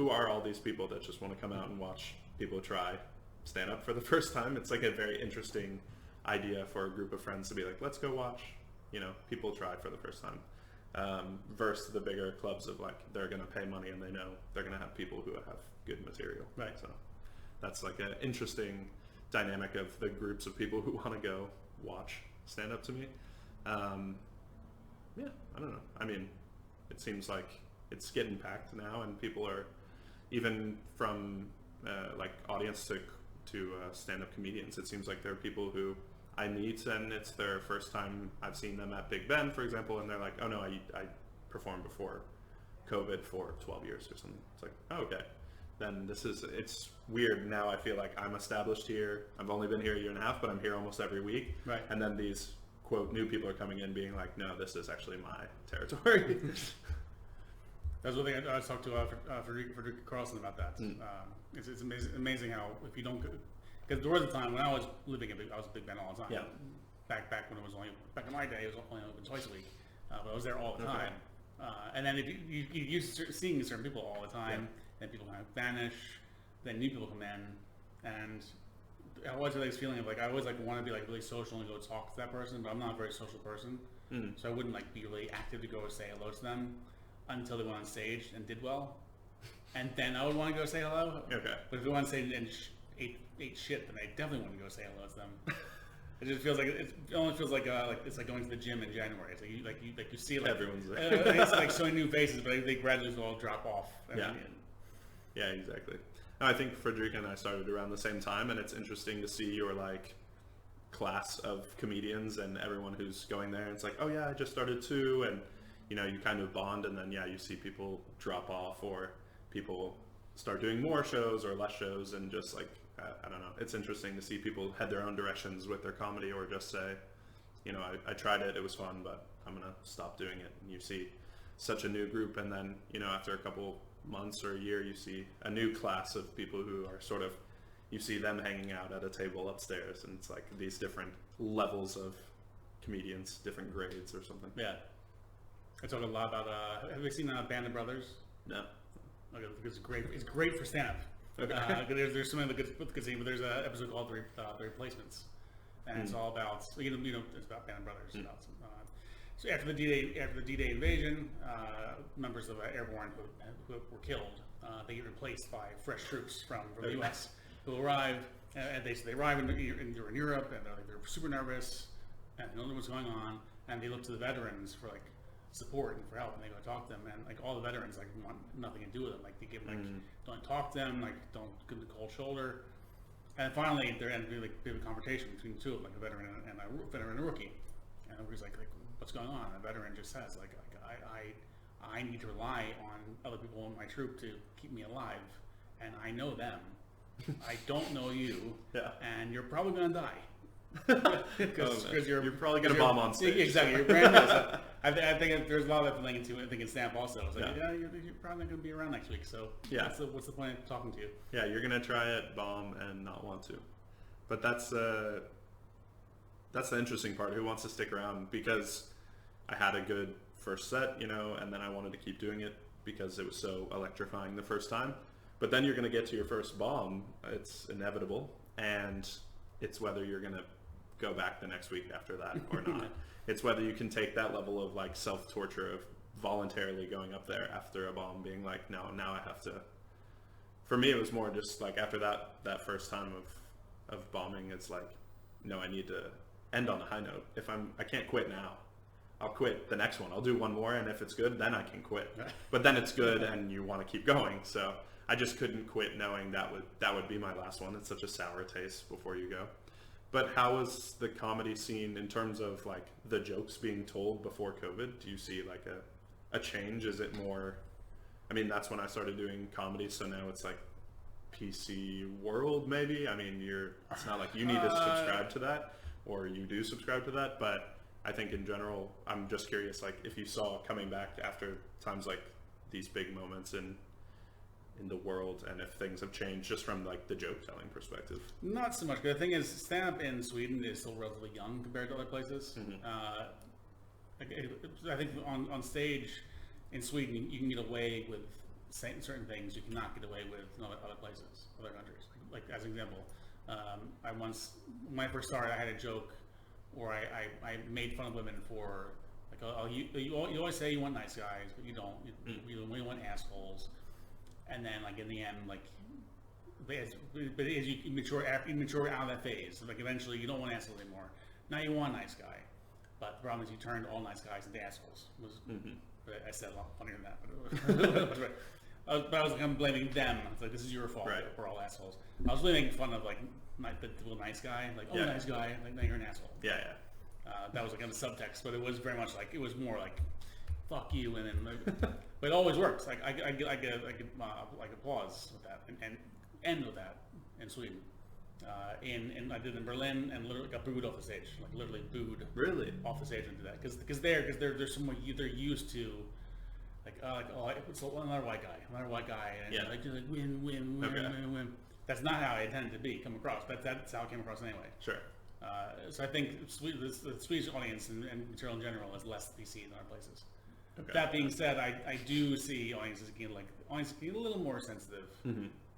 are all these people that just want to come out and watch people try stand-up for the first time? It's like a very interesting idea for a group of friends to be like, let's go watch people try for the first time, versus the bigger clubs of like, they're going to pay money and they know they're going to have people who have good material. Right. So that's like an interesting dynamic of the groups of people who want to go watch stand up to me. I don't know. I mean, it seems like it's getting packed now, and people are, even from like audience to stand up comedians, it seems like there are people who I meet and it's their first time I've seen them at Big Ben, for example, and they're like, oh no, I performed before COVID for 12 years or something. It's like, oh, okay. Then it's weird. Now I feel like I'm established here. I've only been here a year and a half, but I'm here almost every week. Right. And then these, quote, new people are coming in being like, no, this is actually my territory. That's one thing I talked to Frederica Carlson about that. It's amazing how, if you don't go, because there was a time when I was living I was a Big Ben all the time. Yeah. Back when it was only, back in my day, it was only open twice a week. But I was there all the time. And then if you seeing certain people all the time, then people kind of vanish, then new people come in, and I always have this feeling of like, I always like want to be like really social and go talk to that person, but I'm not a very social person. So I wouldn't like be really active to go say hello to them until they went on stage and did well. And then I would want to go say hello. Okay. But if they went on stage and ate shit, then I definitely want to go say hello to them. It just feels like it only feels like it's like going to the gym in January. It's like you see like everyone's there. It's like showing new faces, but they gradually all drop off. Yeah, exactly. No, I think Frederica and I started around the same time, and it's interesting to see your like class of comedians and everyone who's going there. It's like, oh yeah, I just started too, and you kind of bond, and then you see people drop off or people start doing more shows or less shows, and just like I don't know. It's interesting to see people head their own directions with their comedy, or just say, I tried it was fun, but I'm gonna stop doing it. And you see such a new group, and then after a couple months or a year, you see a new class of people who are sort of, you see them hanging out at a table upstairs, and it's like these different levels of comedians, different grades or something. Yeah. I talk a lot about, have you seen Band of Brothers? No. Okay, it's great. It's great for stand-up. Okay. There's so many good scenes, but there's an episode called The Replacements, and it's all about, it's about Band of Brothers. About so after the D-Day invasion, members of Airborne who were killed, they get replaced by fresh troops from the U.S. who arrive, and they arrive in Europe, and they're super nervous, and they don't know what's going on, and they look to the veterans for like support and for help, and they go talk to them, and like all the veterans like want nothing to do with them, like they give them don't talk to them, like don't give them the cold shoulder, and finally there ends up like a bit of a confrontation between the two of them, like a veteran and a rookie, and the rookie's like what's going on? And the veteran just says like I need to rely on other people in my troop to keep me alive, and I know them. I don't know you, and you're probably gonna die. Because you're probably going to bomb on stage. Exactly, you're brand new. So I think there's a lot of that into it. I think in stand-up also. It's like, you're probably not going to be around next week. So what's the point of talking to you? Yeah, you're going to try it, bomb, and not want to. But that's the interesting part. Who wants to stick around? Because I had a good first set, you know, and then I wanted to keep doing it because it was so electrifying the first time. But then you're going to get to your first bomb. It's inevitable. And it's whether you're going to go back the next week after that or not. It's whether you can take that level of like self-torture of voluntarily going up there after a bomb, being like, no, now I have to. For me, it was more just like after that first time of bombing, it's like, no, I need to end on a high note. I can't quit now. I'll quit the next one. I'll do one more, and if it's good, then I can quit. But then it's good, and you want to keep going. So I just couldn't quit knowing that would be my last one. It's such a sour taste before you go. But how was the comedy scene in terms of like the jokes being told before COVID? Do you see like a change? Is it more? I mean, that's when I started doing comedy, so now it's like PC world maybe. I mean, it's not like you need to subscribe to that, or you do subscribe to that, but I think in general, I'm just curious, like if you saw coming back after times like these big moments in the world, and if things have changed just from like the joke telling perspective. Not so much. The thing is, stand-up in Sweden is still relatively young compared to other places. I think on stage in Sweden, you can get away with saying certain things you cannot get away with in other places, other countries. Like as an example, when I first started, I had a joke where I made fun of women for like, you always say you want nice guys, but you don't. You want assholes. And then, like in the end, like, but as you mature out of that phase, like eventually you don't want assholes anymore. Now you want a nice guy, but the problem is you turned all nice guys into assholes. But I said a lot funnier than that. But I was kind of blaming them. I was like, this is your fault. Right. We're all assholes. I was really making fun of like the little nice guy, like nice guy, like now you're an asshole. Yeah. That was like in the subtext, but it was very much like it was more like fuck you, and then but it always works. Like I get like applause with that and end with that in Sweden. And I did in Berlin and literally got booed off the stage, like literally booed. Really? Off the stage into that because they're somewhat they're used to it's another white guy, and like win. That's not how I intended to come across. That's how it came across anyway. Sure. So I think the Swedish audience and material in general is less PC than other places. Okay. That being said, I do see audiences getting a little more sensitive,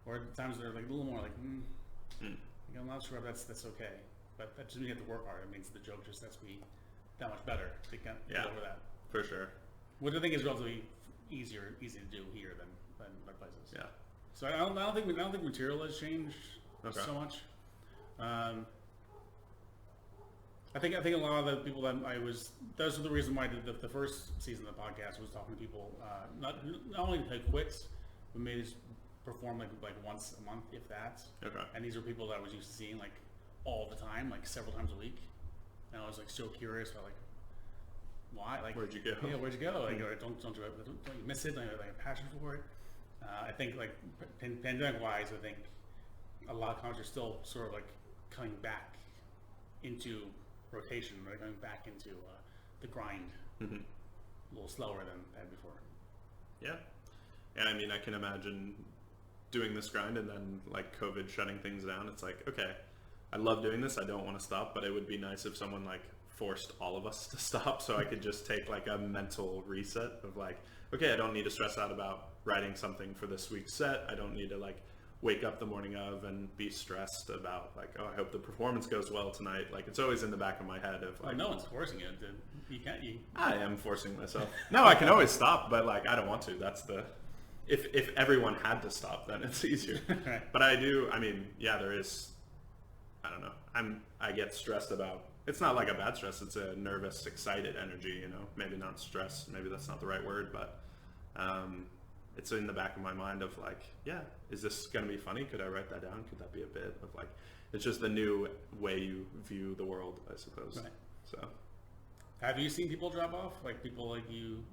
or at times they're like a little more like, I'm not sure if that's okay, but that just means you have to work hard. It means the joke just has to be that much better to get over that. For sure. Which I think is relatively easy to do here than other places. Yeah. So I don't think material has changed so much. I think a lot of the people that that's the reason why I did the first season of the podcast was talking to people, not only to quits, but maybe just perform like once a month, if that. Okay. And these are people that I was used to seeing like all the time, like several times a week. And I was like so curious about like, why? Like, where'd you go? Yeah, where'd you go? Like, don't you miss it? Like a passion for it. I think like pandemic wise, I think a lot of comics are still sort of like coming back into rotation, right? Going back into the grind, a little slower than before. Yeah, and I mean, I can imagine doing this grind and then like COVID shutting things down. It's like, okay, I love doing this. I don't want to stop, but it would be nice if someone like forced all of us to stop, so I could just take like a mental reset of like, okay, I don't need to stress out about writing something for this week's set. I don't need to like wake up the morning of and be stressed about like, oh, I hope the performance goes well tonight. Like it's always in the back of my head of like, no one's forcing you. You can't. I am forcing myself. No, I can always stop, but like I don't want to. That's the if everyone had to stop, then it's easier. Right. But I do. I mean, yeah, there is. I don't know. I get stressed about. It's not like a bad stress. It's a nervous, excited energy. You know, maybe not stress. Maybe that's not the right word, but. It's in the back of my mind of like, yeah, is this going to be funny? Could I write that down? Could that be a bit of like, it's just the new way you view the world, I suppose. Right. So, have you seen people drop off? Like people like you?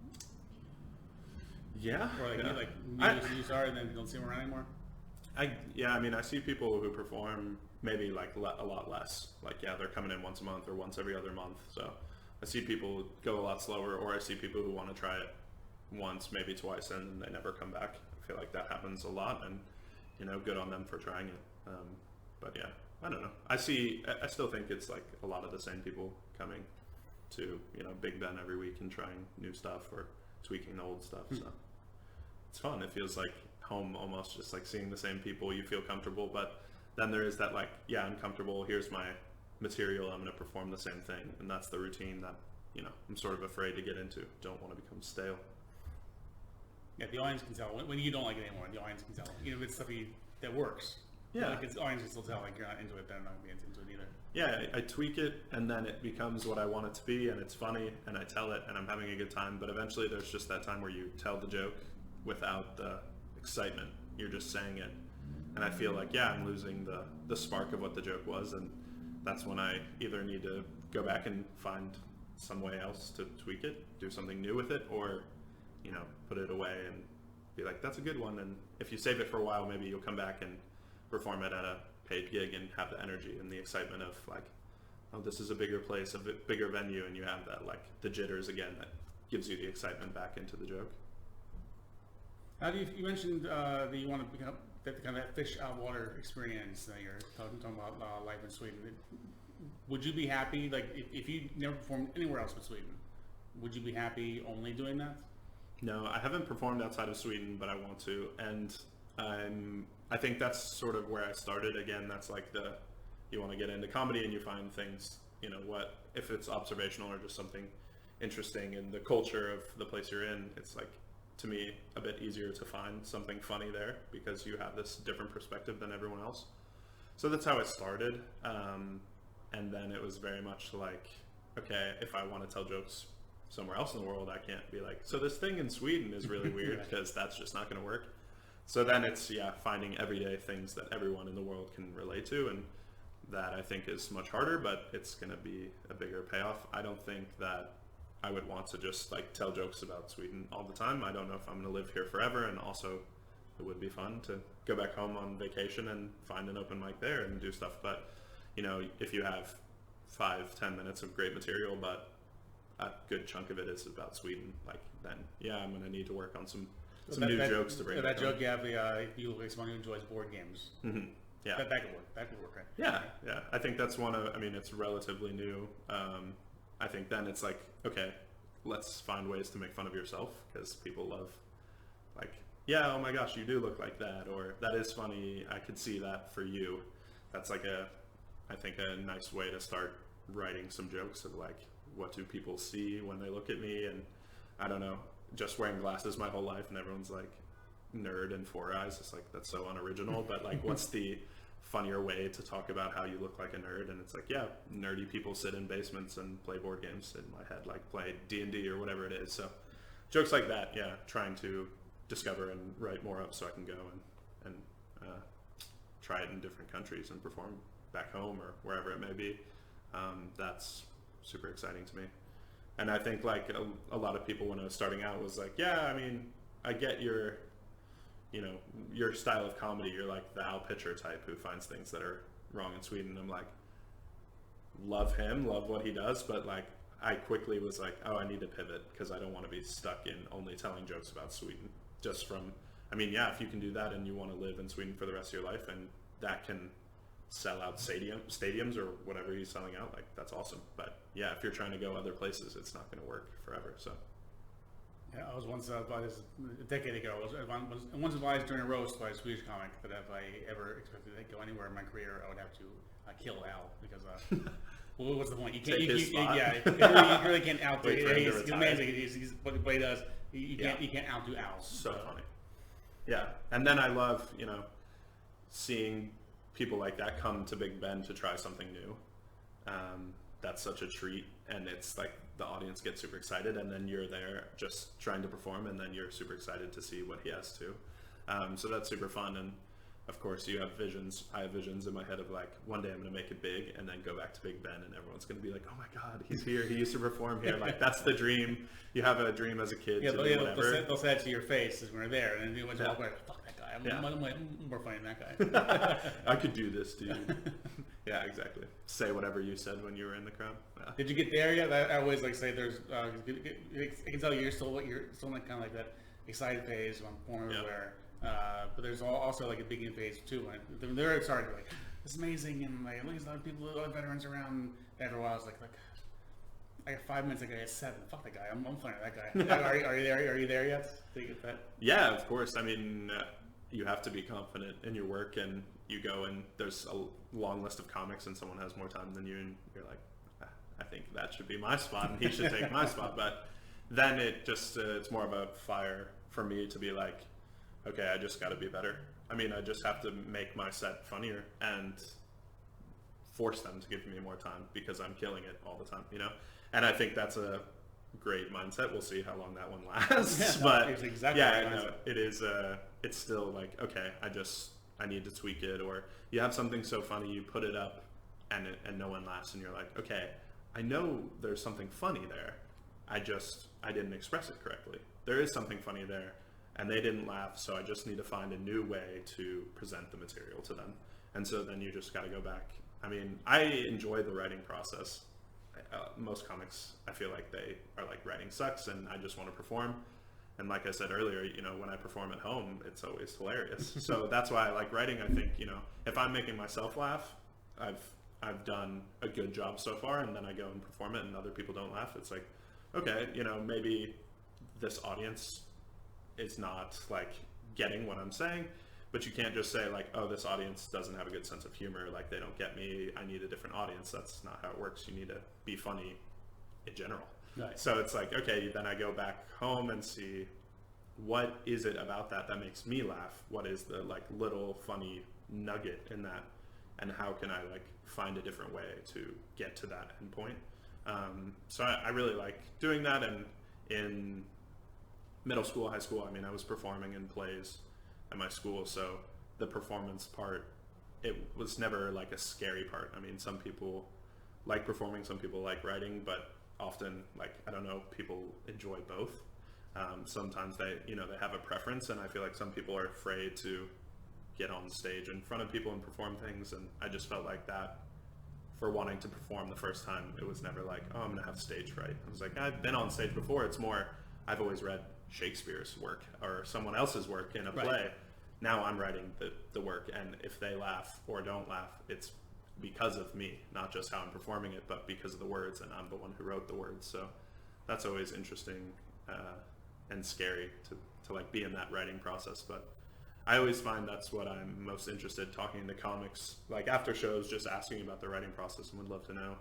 Yeah. Or like you started and then don't see them around anymore? I mean, I see people who perform maybe like a lot less. Like, yeah, they're coming in once a month or once every other month. So I see people go a lot slower, or I see people who want to try it once, maybe twice, and they never come back. I feel like that happens a lot, and you know, good on them for trying it. But yeah, I don't know. I still think it's like a lot of the same people coming. to, Big Ben every week and trying new stuff or tweaking old stuff. So it's fun. It feels like home almost, just like seeing the same people. You feel comfortable, but then there is that like, yeah, I'm comfortable. Here's my material. I'm going to perform the same thing. And that's the routine that, I'm sort of afraid to get into. Don't want to become stale. Yeah, the audience can tell when you don't like it anymore. The audience can tell. If it's stuff that works. Yeah, like the audience can still tell like you're not into it. They're not going to be into it either. Yeah, I tweak it, and then it becomes what I want it to be, and it's funny, and I tell it, and I'm having a good time. But eventually, there's just that time where you tell the joke without the excitement. You're just saying it, and I feel like, yeah, I'm losing the spark of what the joke was, and that's when I either need to go back and find some way else to tweak it, do something new with it, or put it away and be like, that's a good one. And if you save it for a while, maybe you'll come back and perform it at a paid gig and have the energy and the excitement of like, oh, this is a bigger place, a bigger venue, and you have that like the jitters again that gives you the excitement back into the joke. How do you mentioned that you want to become that kind of fish out water experience that you're talking about life in Sweden. Would you be happy, like if you never performed anywhere else but Sweden, would you be happy only doing that? No, I haven't performed outside of Sweden, but I want to, and I think that's sort of where I started. Again, that's like you want to get into comedy and you find things, what if it's observational or just something interesting in the culture of the place you're in. It's like, to me, a bit easier to find something funny there because you have this different perspective than everyone else. So that's how it started, and then it was very much like, okay, if I want to tell jokes somewhere else in the world, I can't be like, so this thing in Sweden is really weird, because that's just not going to work. So then it's, finding everyday things that everyone in the world can relate to, and that I think is much harder, but it's going to be a bigger payoff. I don't think that I would want to just like tell jokes about Sweden all the time. I don't know if I'm going to live here forever, and also it would be fun to go back home on vacation and find an open mic there and do stuff. But if you have 5-10 minutes of great material, but a good chunk of it is about Sweden, like then I'm going to need to work on some new jokes to bring. So that joke you have, you look like someone who enjoys board games. Mm-hmm. Yeah, that could work. That could work, right? Yeah. I think that's one of. I mean, it's relatively new. I think then it's like, okay, let's find ways to make fun of yourself, because people love, like, yeah, oh my gosh, you do look like that, or that is funny. I could see that for you. That's like I think a nice way to start writing some jokes of like, what do people see when they look at me? And I don't know, just wearing glasses my whole life and everyone's like nerd and four eyes. It's like, that's so unoriginal, but like, what's the funnier way to talk about how you look like a nerd? And it's like, yeah, nerdy people sit in basements and play board games. In my head, like play D&D or whatever it is. So jokes like that, trying to discover and write more up so I can go and try it in different countries and perform back home or wherever it may be. That's super exciting to me. And I think like a lot of people when I was starting out was like, yeah, I mean, I get your style of comedy. You're like the Al Pitcher type who finds things that are wrong in Sweden. I'm like, love him, love what he does, but like I quickly was like, oh, I need to pivot because I don't want to be stuck in only telling jokes about Sweden. Just from, I mean, yeah, if you can do that and you want to live in Sweden for the rest of your life and that can sell out stadiums or whatever he's selling out, like that's awesome. But yeah, if you're trying to go other places, it's not going to work forever. So yeah, I was once advised a decade ago. I was once advised during a roast by a Swedish comic that if I ever expected to go anywhere in my career, I would have to kill Al because well, what's the point? You can't. You really can't outdo. He's amazing. He's what he does. You can't outdo Al. So funny. Yeah, and then I love seeing people like that come to Big Ben to try something new. That's such a treat, and it's like the audience gets super excited, and then you're there just trying to perform, and then you're super excited to see what he has to. So that's super fun, and of course you have visions. I have visions in my head of like, one day I'm going to make it big, and then go back to Big Ben, and everyone's going to be like, oh my God, he's here. He used to perform here. Like that's the dream. You have a dream as a kid. Yeah, they'll say it to your face as when they're there, and then you walk away, fuck that guy. I'm more funny than that guy. I could do this, dude. Yeah, exactly. Say whatever you said when you were in the crowd. Yeah. Did you get there yet? I always like say there's. I can tell you're still in like kind of like that excited phase when performing everywhere. But there's also like a beginning phase too. When they're starting like, it's amazing, and like look at a lot of people, a lot of veterans around. And after a while, it's like I got 5 minutes. I got 7. Fuck that guy. I'm funny with that guy. Are you there? Are you there yet? Do you get that? Yeah, of course. I mean, you have to be confident in your work, and you go and there's a long list of comics, and someone has more time than you, and you're like, I think that should be my spot, and he should take my spot. But then it just it's more of a fire for me to be like, okay, I just got to be better. I mean, I just have to make my set funnier and force them to give me more time because I'm killing it all the time, you know? And I think that's a great mindset. We'll see how long that one lasts. Yeah, but it's exactly yeah, right. no, it is, it's still like, okay, I need to tweak it. Or you have something so funny, you put it up and no one laughs, and you're like, okay, I know there's something funny there. I didn't express it correctly. There is something funny there, and they didn't laugh, so I just need to find a new way to present the material to them. And so then you just got to go back. I mean, I enjoy the writing process. Most comics, I feel like they are like, writing sucks and I just want to perform. And like I said earlier, you know, when I perform at home, it's always hilarious. So that's why I like writing. I think, you know, if I'm making myself laugh, I've done a good job so far, and then I go and perform it and other people don't laugh. It's like, okay, you know, maybe this audience is not like getting what I'm saying, but you can't just say like, oh, this audience doesn't have a good sense of humor, like they don't get me, I need a different audience. That's not how it works. You need to be funny in general. Right. So it's like, okay, then I go back home and see what is it about that makes me laugh? What is the like little funny nugget in that? And how can I like find a different way to get to that end point? So I really like doing that. And in middle school, high school, I mean, I was performing in plays at my school, so the performance part, it was never like a scary part. I mean, some people like performing, some people like writing, but often, like, I don't know, people enjoy both. Sometimes they have a preference, and I feel like some people are afraid to get on stage in front of people and perform things, and I just felt like that for wanting to perform the first time. It was never like, oh, I'm gonna have stage fright. I was like, I've been on stage before. It's more, I've always read Shakespeare's work or someone else's work in a play. Right. Now I'm writing the work, and if they laugh or don't laugh, it's because of me, not just how I'm performing it, but because of the words, and I'm the one who wrote the words. So that's always interesting and scary to like be in that writing process. But I always find that's what I'm most interested, talking to comics, like after shows, just asking about the writing process, and would love to know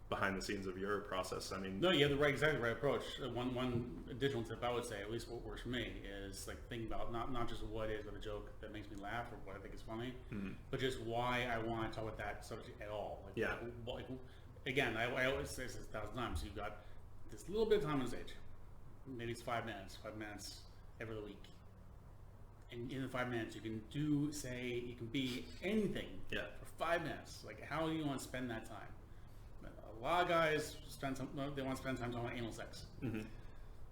behind the scenes of your process. I mean, no, you have the exactly right approach. One additional tip I would say, at least what works for me, is like thinking about not just what is of a joke that makes me laugh or what I think is funny, but just why I want to talk about that subject at all. Like, yeah. Like, again, I always say this 1,000 times. You've got this little bit of time on stage. Maybe it's 5 minutes every week. And in the 5 minutes, you can you can be anything for 5 minutes. Like, how do you want to spend that time? A lot of guys they want to spend time talking about anal sex. Mm-hmm.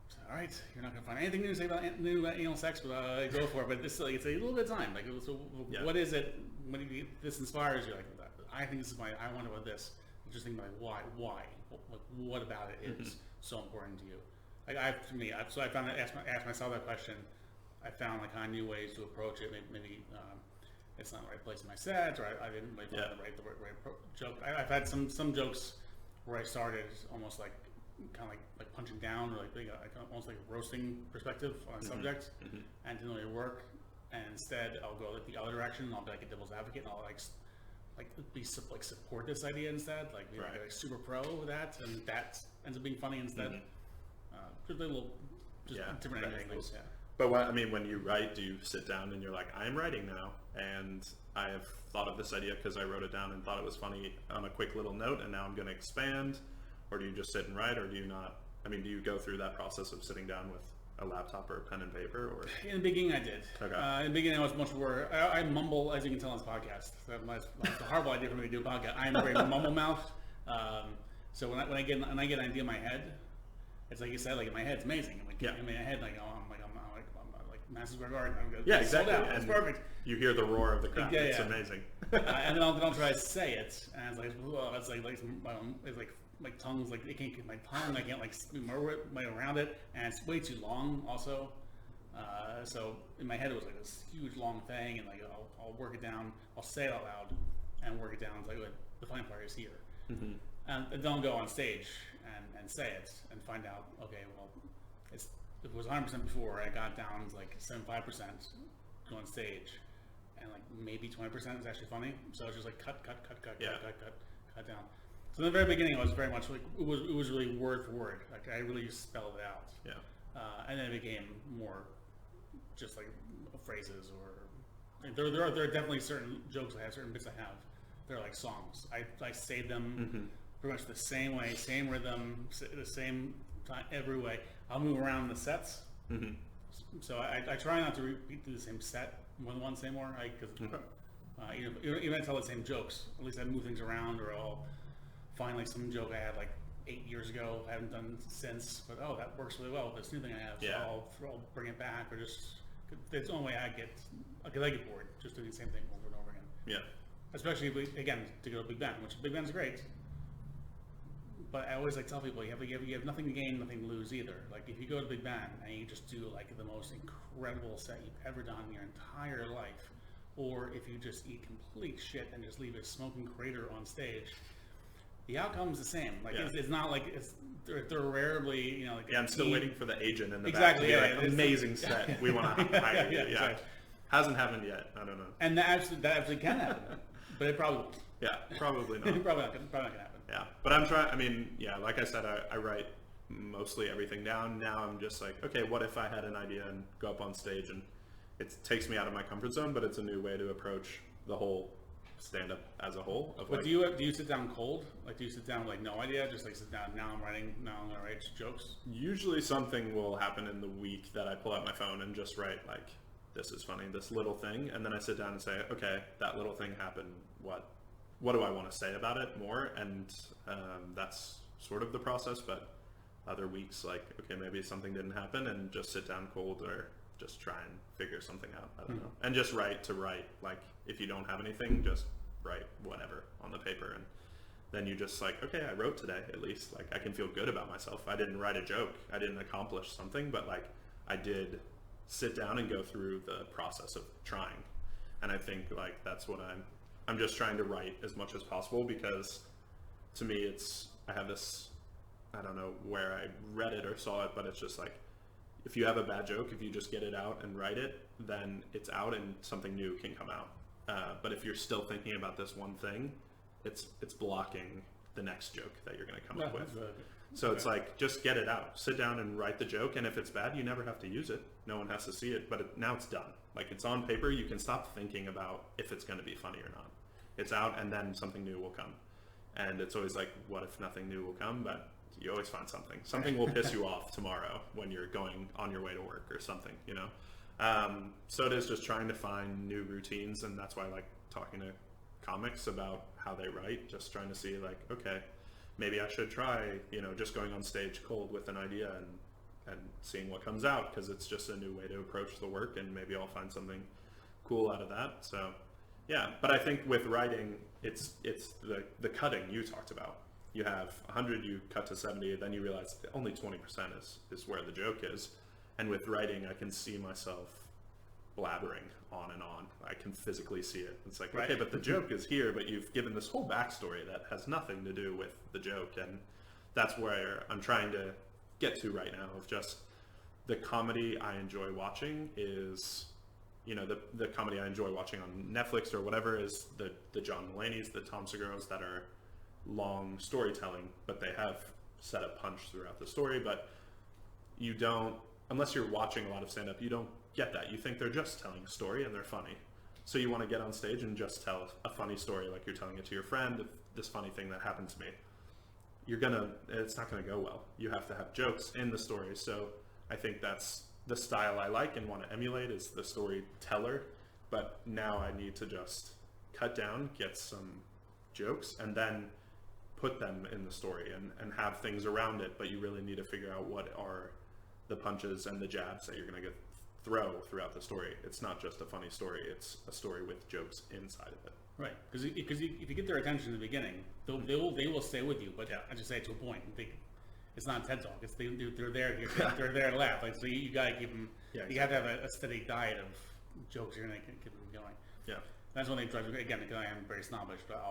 So, all right, you're not going to find anything new to say about anal sex, but go for it. But it's a little bit of time. Like, so what is it? When this inspires you, like, I think this is I wonder about this. Just think about why? What about it is so important to you? Like, so I found that asked myself that question. I found like kind of new ways to approach it. Maybe it's not the right place in my set, or I didn't find the right joke. I've had some jokes where I started almost like kind of like punching down, or like almost like a roasting perspective on a subject, and didn't really work. And instead, I'll go like the other direction. And I'll be like a devil's advocate, and I'll support this idea instead. Like, like super pro with that, and that ends up being funny instead. Just a little, different angles. Yeah. But when you write, do you sit down and you're like, I'm writing now, and I have thought of this idea because I wrote it down and thought it was funny on a quick little note, and now I'm going to expand? Or do you just sit and write, or do you not? I mean, do you go through that process of sitting down with a laptop or a pen and paper? Or in the beginning, I did. Okay. In the beginning, I was much more. I mumble, as you can tell on this podcast. That's a horrible idea for me to do a podcast. I'm a very mumble mouth. So when I get an idea in my head, it's like you said, like in my head, it's amazing. In my head, like I'm like Madison Square Garden. I'm gonna exactly. It's perfect. You hear the roar of the crowd. It's amazing. And then I'll try to say it, and it's like, whoa, that's like it's like my tongue's like, it can't get my tongue. I can't like move around it, and it's way too long also. So in my head, it was like this huge long thing, and like I'll work it down. I'll say it out loud and work it down. It's like, the funny part is here. and don't go on stage and say it and find out, okay, well, it was 100% before, I got down to like 75% go on stage, and like maybe 20% is actually funny. So it's just like cut down. So in the very beginning, it was very much like it was really word for word. Like I really just spelled it out. Yeah. And then it became more just like phrases, or there are definitely certain jokes I have, certain bits I have. They're like songs. I say them pretty much the same way, same rhythm, the same time, every way. I'll move around the sets. So I try not to repeat the same set more than once anymore. Because even I tell the same jokes, at least I move things around, or I'll find like some joke I had like 8 years ago, I haven't done since, but oh, that works really well with this new thing I have. So I'll bring it back, or just it's the only way I get bored, just doing the same thing over and over again. Yeah. Especially if again, to go to Big Ben, which Big Ben's great. But I always like tell people you have nothing to gain, nothing to lose either. Like if you go to Big Ben and you just do like the most incredible set you've ever done in your entire life, or if you just eat complete shit and just leave a smoking crater on stage, the outcome's the same. Like it's not like they're rarely like I'm still waiting for the agent in the back to be like amazing set. We want to hire you. Exactly. Hasn't happened yet. I don't know. And that actually can happen, but it probably won't. Yeah, probably not. probably not gonna happen. Yeah, but I'm trying. I mean, like I said, I write mostly everything down. Now I'm just like, okay, what if I had an idea and go up on stage, and it takes me out of my comfort zone, but it's a new way to approach the whole stand-up as a whole. But do you sit down cold? Like, do you sit down with like no idea, just like sit down, now I'm gonna write jokes? Usually something will happen in the week that I pull out my phone and just write like, this is funny, this little thing, and then I sit down and say, okay, that little thing happened, what do I want to say about it more? And that's sort of the process. But other weeks, like, okay, maybe something didn't happen, and just sit down cold, or just try and figure something out. I don't know. And just write to write. Like, if you don't have anything, just write whatever on the paper, and then you just like, okay, I wrote today, at least. Like, I can feel good about myself. I didn't write a joke, I didn't accomplish something, but like, I did sit down and go through the process of trying. And I think like that's what I'm just trying to write as much as possible, because to me I have this, I don't know where I read it or saw it, but it's just like, if you have a bad joke, if you just get it out and write it, then it's out and something new can come out. But if you're still thinking about this one thing, it's blocking the next joke that you're going to come up with. So it's like, just get it out, sit down and write the joke, and if it's bad, you never have to use it. No one has to see it, but now it's done. Like, it's on paper, you can stop thinking about if it's going to be funny or not. It's out, and then something new will come. And it's always like, what if nothing new will come? But you always find something. Something will piss you off tomorrow when you're going on your way to work or something, So it is just trying to find new routines, and that's why I like talking to comics about how they write, just trying to see like, okay, maybe I should try, just going on stage cold with an idea and seeing what comes out, because it's just a new way to approach the work, and maybe I'll find something cool out of that. So yeah, but I think with writing, it's the cutting you talked about. You have 100, you cut to 70, then you realize only 20% is where the joke is. And with writing, I can see myself blabbering on and on. I can physically see it. It's like, okay, but the joke is here, but you've given this whole backstory that has nothing to do with the joke. And that's where I'm trying to get to right now, of just the comedy I enjoy watching is, the comedy I enjoy watching on Netflix or whatever is the John Mulaney's, the Tom Segura's that are long storytelling, but they have set up punch throughout the story. But you don't, unless you're watching a lot of stand-up, you don't get that. You think they're just telling a story and they're funny. So you want to get on stage and just tell a funny story like you're telling it to your friend, this funny thing that happened to me. It's not going to go well. You have to have jokes in the story. So I think that's the style I like and want to emulate, is the storyteller. But now I need to just cut down, get some jokes, and then put them in the story and have things around it. But you really need to figure out what are the punches and the jabs that you're going to throw throughout the story. It's not just a funny story, it's a story with jokes inside of it. Right, because if you get their attention in the beginning, they will stay with you. But I just say to a point, it's not TED Talk. It's they're there. They're there to laugh. Like, so you got to keep them. Yeah, exactly. You have to have a steady diet of jokes. You're gonna keep them going. Yeah. That's when they drive me, again, because I am very snobbish, but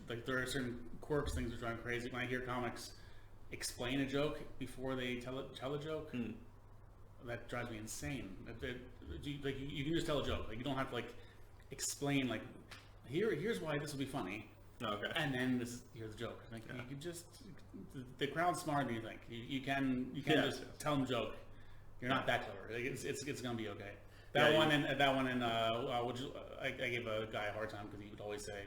like there are certain quirks, things that drive me crazy. When I hear comics explain a joke before they tell a joke, that drives me insane. Like you can just tell a joke. Like you don't have to like explain like here's why this will be funny. Okay. And then here's the joke. Like you can just the crowd's smarter than you think. You can just tell them a joke. You're not that clever. Like it's gonna be okay. I gave a guy a hard time because he would always say,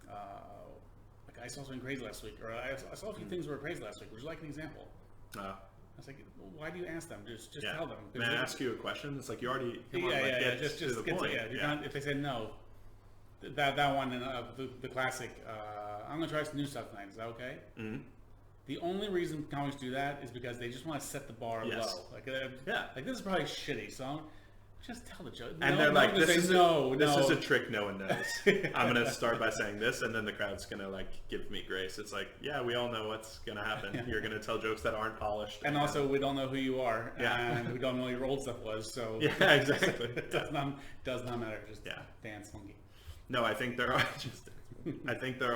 like I saw something crazy last week, or I saw a few things that were crazy last week. Would you like an example? I was like, why do you ask them? Just tell them. May I ask you a question? It's like you already just to the point. If they say no, that one and the classic. I'm gonna try some new stuff tonight. Is that okay? Mm-hmm. The only reason comics do that is because they just want to set the bar low. Like this is probably shitty, so just tell the joke. And they're like, this is a trick no one knows. I'm going to start by saying this, and then the crowd's going to like give me grace. It's like, yeah, we all know what's going to happen. You're going to tell jokes that aren't polished. And also, we don't know who you are, and we don't know what your old stuff was, so... Yeah, exactly. It does not matter. Just dance monkey. No, I think there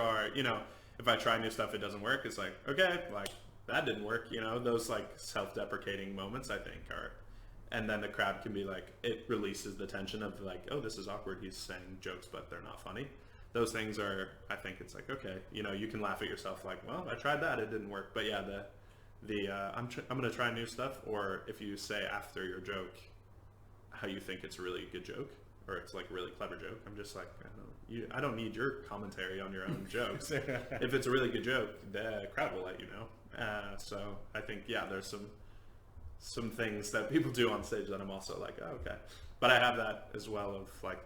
are, you know, if I try new stuff, it doesn't work. It's like, okay, like, that didn't work. You know, those like self-deprecating moments, I think, are... And then the crowd can be like, it releases the tension of like, oh, this is awkward. He's saying jokes, but they're not funny. Those things are, I think it's like, okay, you know, you can laugh at yourself like, well, I tried that, it didn't work. But yeah, I'm going to try new stuff. Or if you say after your joke how you think it's a really good joke, or it's like a really clever joke, I'm just like, I don't need your commentary on your own jokes. If it's a really good joke, the crowd will let you know. So I think, yeah, there's some things that people do on stage that I'm also like, oh, okay. But I have that as well of like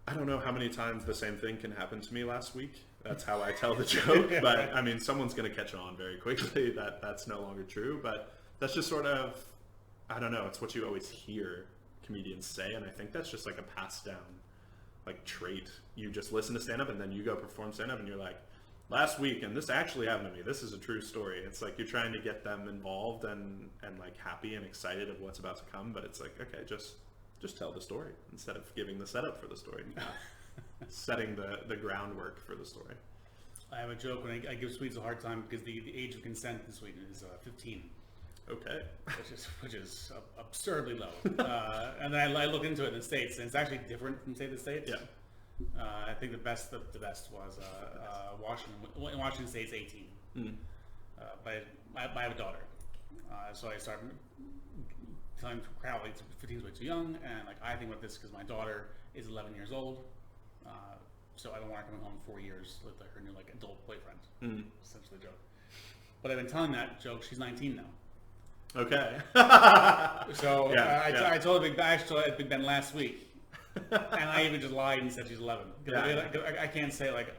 I don't know how many times the same thing can happen to me last week. That's how I tell the joke. But I mean, someone's going to catch on very quickly that that's no longer true. But that's just sort of, I don't know, it's what you always hear comedians say. And I think that's just like a passed down like trait. You just listen to stand-up and then you go perform stand-up and you're like, last week, and this actually happened to me. This is a true story. It's like you're trying to get them involved and like happy and excited of what's about to come, but it's like, okay, just tell the story instead of giving the setup for the story. Setting the groundwork for the story. I have a joke when I give Swedes a hard time because the age of consent in Sweden is 15. Okay. Which is absurdly low. And then I look into it in the States, and it's actually different from state to state. Yeah. I think the best was Washington State's 18. But I have a daughter, so I started telling the crowd like 15 is way too young, and like I think about this because my daughter is 11 years old, so I don't want her coming home 4 years with like, her new like adult boyfriend. Essentially the joke. But I've been telling that joke. She's 19 now. Okay. So I told Big Ben last week. And I even just lied and said she's 11. I can't say like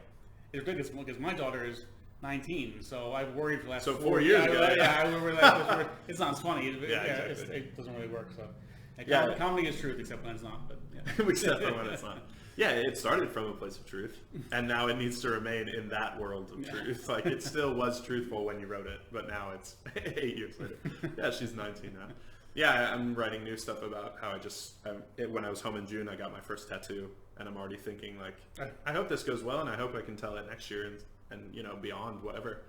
it's good because my daughter is 19, so I've worried for the last 4 years ago. It's not funny. Exactly. It doesn't really work. So comedy is truth, except when it's not. But except for when it's not. Yeah, it started from a place of truth, and now it needs to remain in that world of truth. Like it still was truthful when you wrote it, but now it's 8 years later. Yeah, she's 19 now. Yeah, I'm writing new stuff about how when I was home in June, I got my first tattoo, and I'm already thinking like, I hope this goes well, and I hope I can tell it next year and you know, beyond whatever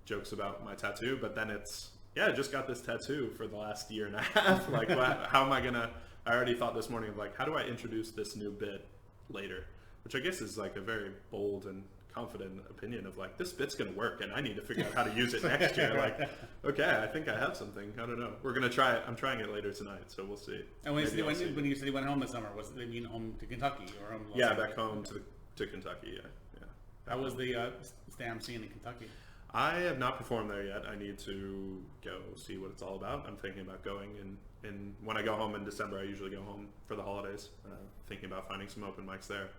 jokes about my tattoo. But then I just got this tattoo for the last year and a half. Like, how am I gonna? I already thought this morning of like, how do I introduce this new bit later? Which I guess is like a very bold and confident opinion of like, this bit's gonna work and I need to figure out how to use it next year. Like, okay, I think I have something. I don't know. We're gonna try it. I'm trying it later tonight, so we'll see. And when you said you went home this summer, was it mean home to Kentucky or home? Back home to Kentucky. Yeah. How was the stand-up scene in Kentucky? I have not performed there yet. I need to go see what it's all about. I'm thinking about going and when I go home in December, I usually go home for the holidays. Thinking about finding some open mics there.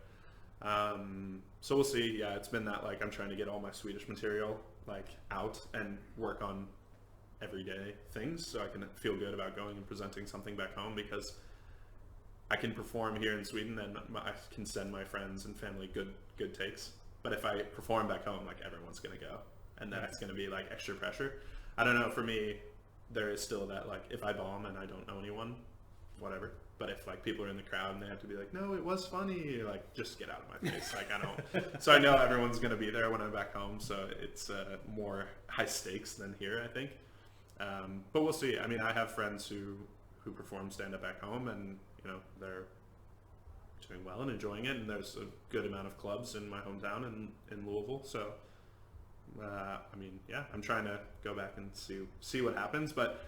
So we'll see. Yeah, it's been that like I'm trying to get all my Swedish material like out and work on everyday things so I can feel good about going and presenting something back home, because I can perform here in Sweden and I can send my friends and family good takes. But if I perform back home, like everyone's gonna go, and that's gonna be like extra pressure. I don't know. For me, there is still that like if I bomb and I don't know anyone, whatever. But if like people are in the crowd and they have to be like, no, it was funny, you're like, just get out of my face. Like I don't. So I know everyone's gonna be there when I'm back home. So it's more high stakes than here, I think. But we'll see. I mean, I have friends who perform stand up back home, and they're doing well and enjoying it. And there's a good amount of clubs in my hometown in Louisville. So I mean, yeah, I'm trying to go back and see what happens. But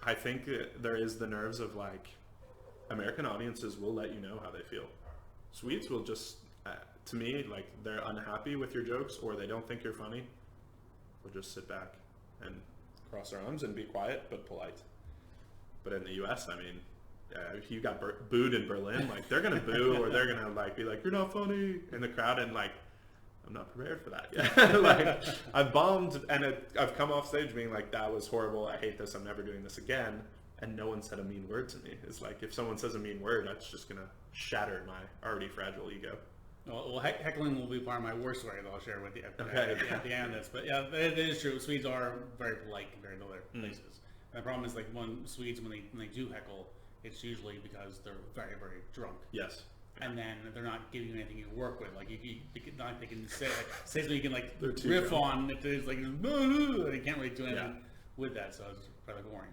I think there is the nerves of like. American audiences will let you know how they feel. Swedes will just, to me, like they're unhappy with your jokes or they don't think you're funny. We'll just sit back and cross our arms and be quiet but polite. But in the U.S., I mean, if you got booed in Berlin, like they're gonna boo or they're gonna like be like, "You're not funny" in the crowd, and like I'm not prepared for that yet. Like I've bombed and I've come off stage being like, "That was horrible. I hate this. I'm never doing this again." And no one said a mean word to me. It's like if someone says a mean word, that's just gonna shatter my already fragile ego. Well, heckling will be part of my worst story that I'll share with you at the end of this. But yeah, it is true. Swedes are very polite compared to other places. And the problem is like when Swedes when they do heckle, it's usually because they're very, very drunk. Yes. And then they're not giving you anything you work with. Like you not they can say something you can like riff drunk. on. If there's like and you can't really do anything with that, so it's rather boring.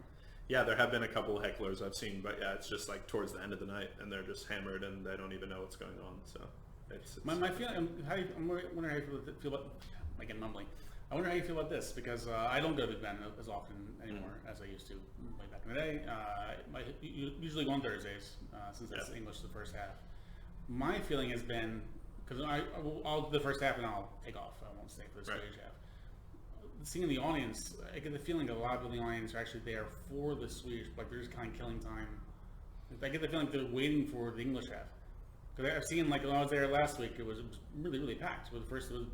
Yeah, there have been a couple of hecklers I've seen, but yeah, it's just like towards the end of the night, and they're just hammered, and they don't even know what's going on. So, it's my feeling. I'm wondering how you feel about. Again, mumbling. I wonder how you feel about this because I don't go to Big Ben as often anymore as I used to way back in the day. Usually go on Thursdays since that's English the first half. My feeling has been because I'll do the first half and I'll take off. I won't stay for the Swedish half. Seeing the audience, I get the feeling that a lot of the audience are actually there for the Swedish, like they're just kind of killing time. I get the feeling they're waiting for the English half. Because I've seen, like when I was there last week, it was really, really packed. It was the first, it was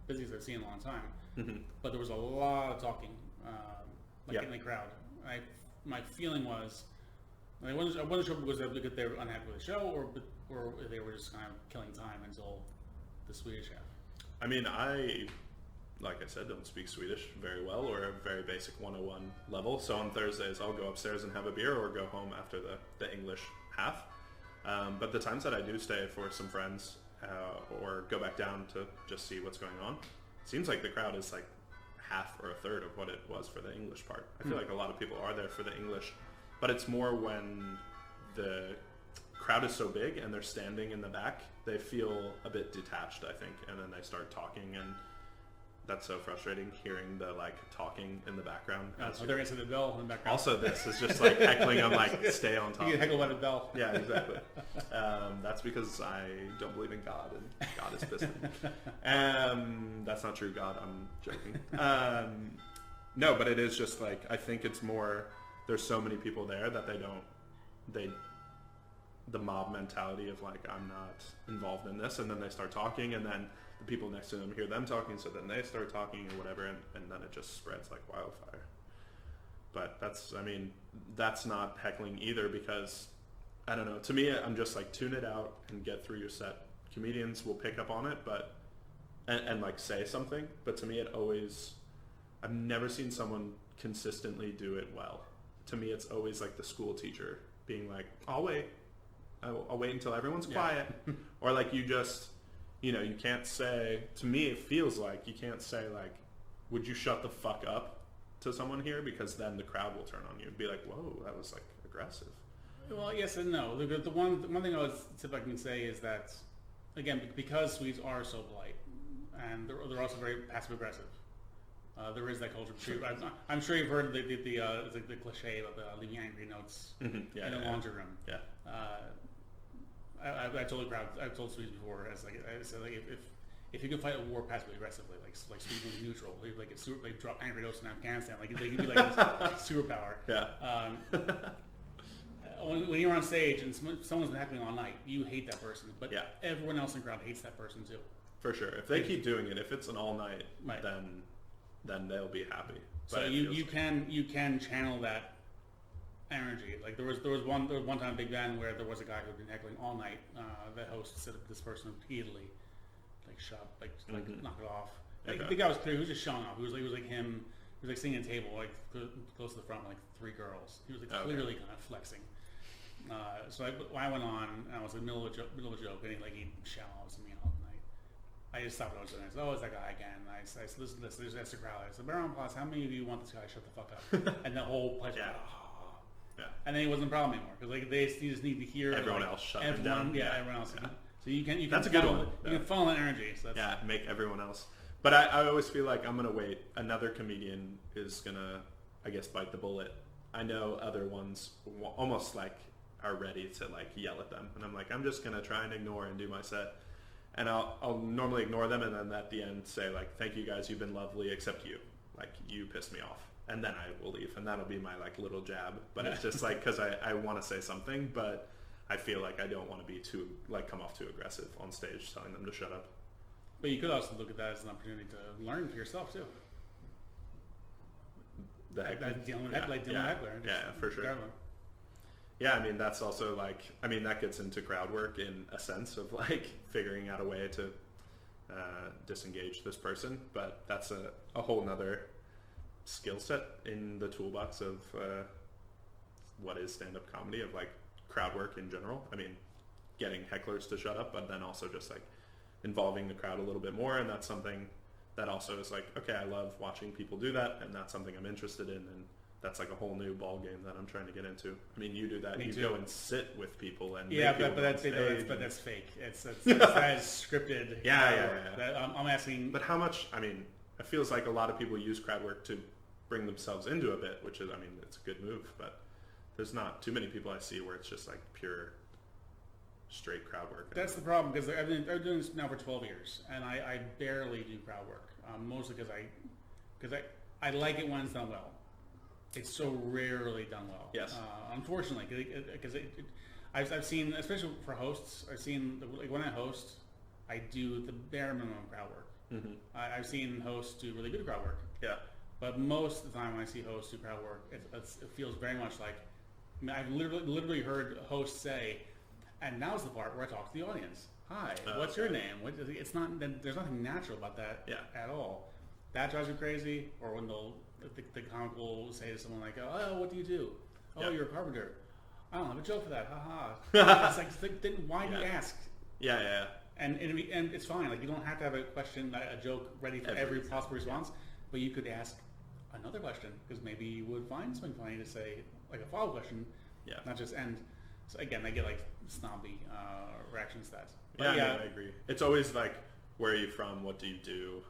busiest I've seen in a long time. Mm-hmm. But there was a lot of talking, in the crowd. My feeling was, I wasn't sure if it was because they were unhappy with the show or if they were just kind of killing time until the Swedish half. I mean, like I said, don't speak Swedish very well or a very basic 101 level. So on Thursdays, I'll go upstairs and have a beer or go home after the English half. But the times that I do stay for some friends or go back down to just see what's going on, it seems like the crowd is like half or a third of what it was for the English part. I feel like a lot of people are there for the English, but it's more when the crowd is so big and they're standing in the back, they feel a bit detached, I think, and then they start talking and that's so frustrating hearing the like talking in the background. Oh, they're into the bell in the background. Also, this is just like heckling. I'm like, stay on top. You get heckled by the bell. Yeah, exactly. That's because I don't believe in God and God is pissed at me. That's not true, God. I'm joking. No, but it is just like I think it's more. There's so many people there that the mob mentality of like I'm not involved in this, and then they start talking, and then the people next to them hear them talking, so then they start talking or whatever, and then it just spreads like wildfire. But that's not heckling either, because I don't know, to me I'm just like tune it out and get through your set. Comedians will pick up on it and like say something, but to me I've never seen someone consistently do it well. To me it's always like the school teacher being like, I'll wait until everyone's quiet. Or like you can't say, to me it feels like you can't say like, would you shut the fuck up to someone here, because then the crowd will turn on you and be like, whoa, that was like aggressive. Well, yes and no. The one thing I can say is that, again, because Swedes are so polite and they're also very passive aggressive. There is that culture. I'm sure you've heard the cliche about leaving angry notes in the laundry room. Yeah. I told the crowd, I've told Swedes before, I said like if you could fight a war passively aggressively, like Sweden was neutral, like drop angry notes in Afghanistan, like you'd be like this superpower. Yeah. When you're on stage and someone's been heckling all night, you hate that person, but everyone else in the crowd hates that person too. For sure. If they keep doing it, if it's an all night, then they'll be happy. So you can channel that energy. Like there was one time at Big Ben where there was a guy who had been heckling all night. The host said this person repeatedly, knock it off. The guy was clear. He was just showing off. He was like him. He was like sitting at a table like close to the front with like three girls. He was like clearly kind of flexing. So when I went on, and I was in the middle of a joke, and he'd shout at me all night. I just stopped what I was doing. I said, "Oh, it's that guy again." And I said, "Listen to this." There's asked the crowd. I said, "Baron Plus, how many of you want this guy to shut the fuck up?" And the whole place went, "Oh." Yeah. And then it wasn't a problem anymore because you just need to hear everyone else shut them down. Yeah, everyone else. Yeah. So you can that's a good one. You can funnel that energy. So make everyone else. But I always feel like I'm gonna wait. Another comedian is gonna, I guess, bite the bullet. I know other ones almost like are ready to like yell at them, and I'm like, I'm just gonna try and ignore and do my set, and I'll normally ignore them, and then at the end say like, thank you guys, you've been lovely, except you, like you pissed me off, and then I will leave, and that'll be my like little jab. But it's just like because I want to say something, but I feel like I don't want to be too like come off too aggressive on stage, telling them to shut up. But you could also look at that as an opportunity to learn for yourself too. The heckler. Dealing with heckler. Yeah, for sure. Yeah, I mean, that's also like, I mean, that gets into crowd work in a sense of like figuring out a way to disengage this person. But that's a whole nother skill set in the toolbox of what is stand-up comedy, of like crowd work in general. I mean, getting hecklers to shut up, but then also just like involving the crowd a little bit more. And that's something that also is like, okay, I love watching people do that, and that's something I'm interested in, and that's like a whole new ball game that I'm trying to get into. I mean, you do that. You go and sit with people and but that's fake. It's that is scripted. Yeah. I'm asking. But how much? I mean, it feels like a lot of people use crowd work to bring themselves into a bit, which is, I mean, it's a good move, but there's not too many people I see where it's just like pure straight crowd work. That's the problem, because I've been doing this now for 12 years, and I barely do crowd work, mostly because I like it when it's done well. It's so rarely done well. Yes. Unfortunately, because I've seen, especially for hosts, I've seen like when I host, I do the bare minimum crowd work. Mm-hmm. I've seen hosts do really good crowd work. Yeah. But most of the time when I see hosts do crowd work, it feels very much like, I mean, I've literally heard hosts say, and now's the part where I talk to the audience. Hi, what's your name? It's not. There's nothing natural about that at all. That drives me crazy. Or when the comic will say to someone like, "Oh, what do you do? Oh, you're a carpenter. I don't have a joke for that. Ha." It's like, then why do you ask? Yeah. And it's fine. Like, you don't have to have a question, a joke ready for every possible response, but you could ask another question, because maybe you would find something funny to say, like a follow-up question. Yeah. Not just end. So again, I get like snobby reactions to that. But I agree. It's always like, where are you from? What do you do?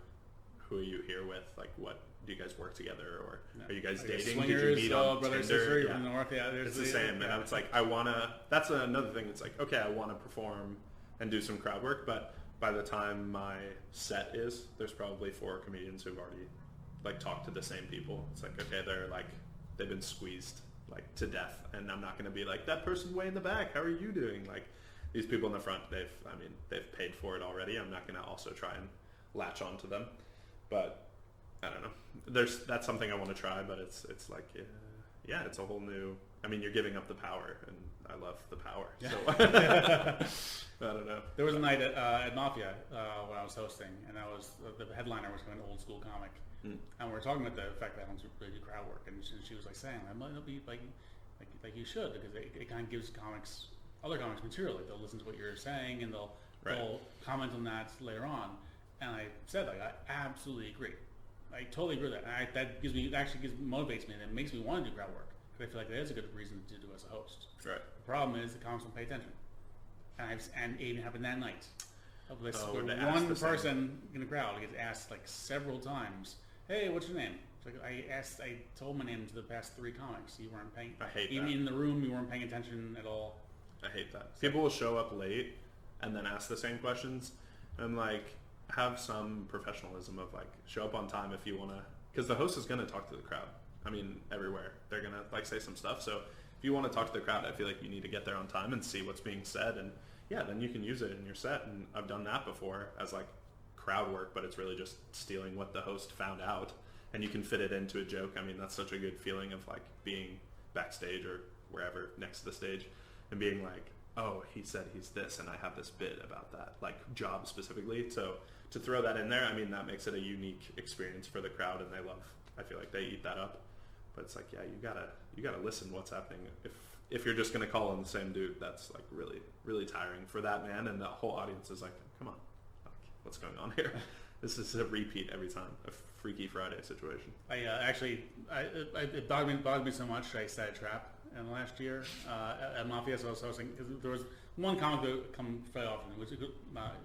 Who are you here with? Like, what do you guys work together? Or are you guys dating? Swingers, did you meet on brother, Tinder? sister, from the north. Yeah, it's the same. And it's like, that's another thing. It's like, okay, I want to perform and do some crowd work, but by the time my set is, there's probably 4 comedians who've already like talked to the same people. It's like, okay, they've been squeezed like to death, and I'm not going to be like, that person way in the back, how are you doing? Like, these people in the front, they've paid for it already. I'm not going to also try and latch onto them. But I don't know. That's something I want to try, but it's like, it's a whole new. I mean, you're giving up the power, and I love the power. Yeah. So I don't know. There was a night at Mafia when I was hosting, and the headliner was an old school comic, and we were talking about the fact that I don't really do crowd work, and she was like saying, "It'll be like you should, because it kind of gives other comics material. Like, they'll listen to what you're saying, and they'll comment on that later on." And I said, like, I absolutely agree. I totally agree with that. And that motivates me, and it makes me want to do crowd work. Because I feel like that is a good reason to do as a host. Right. The problem is the comics don't pay attention. And it even happened that night. One person in the crowd gets asked like several times, "Hey, what's your name?" It's like, I told my name to the past 3 comics. You weren't paying. I hate even that. in the room, you weren't paying attention at all. I hate that. People will show up late and then ask the same questions. And like, have some professionalism of like, show up on time if you want to, because the host is going to talk to the crowd. I mean, everywhere they're going to like say some stuff. So if you want to talk to the crowd, I feel like you need to get there on time and see what's being said, and then you can use it in your set. And I've done that before as like crowd work, but it's really just stealing what the host found out, and you can fit it into a joke. I mean, that's such a good feeling of like being backstage or wherever next to the stage and being like, oh, he said he's this, and I have this bit about that, like job specifically. So to throw that in there, I mean, that makes it a unique experience for the crowd, and I feel like they eat that up. But it's like, yeah, you gotta listen what's happening. if you're just going to call on the same dude, that's like really, really tiring for that man, and the whole audience is like, come on, what's going on here? This is a repeat every time, a Freaky Friday situation. It bothered me so much. I set a trap in the last year at Mafia. So I was thinking, because there was one comic that would come very often. It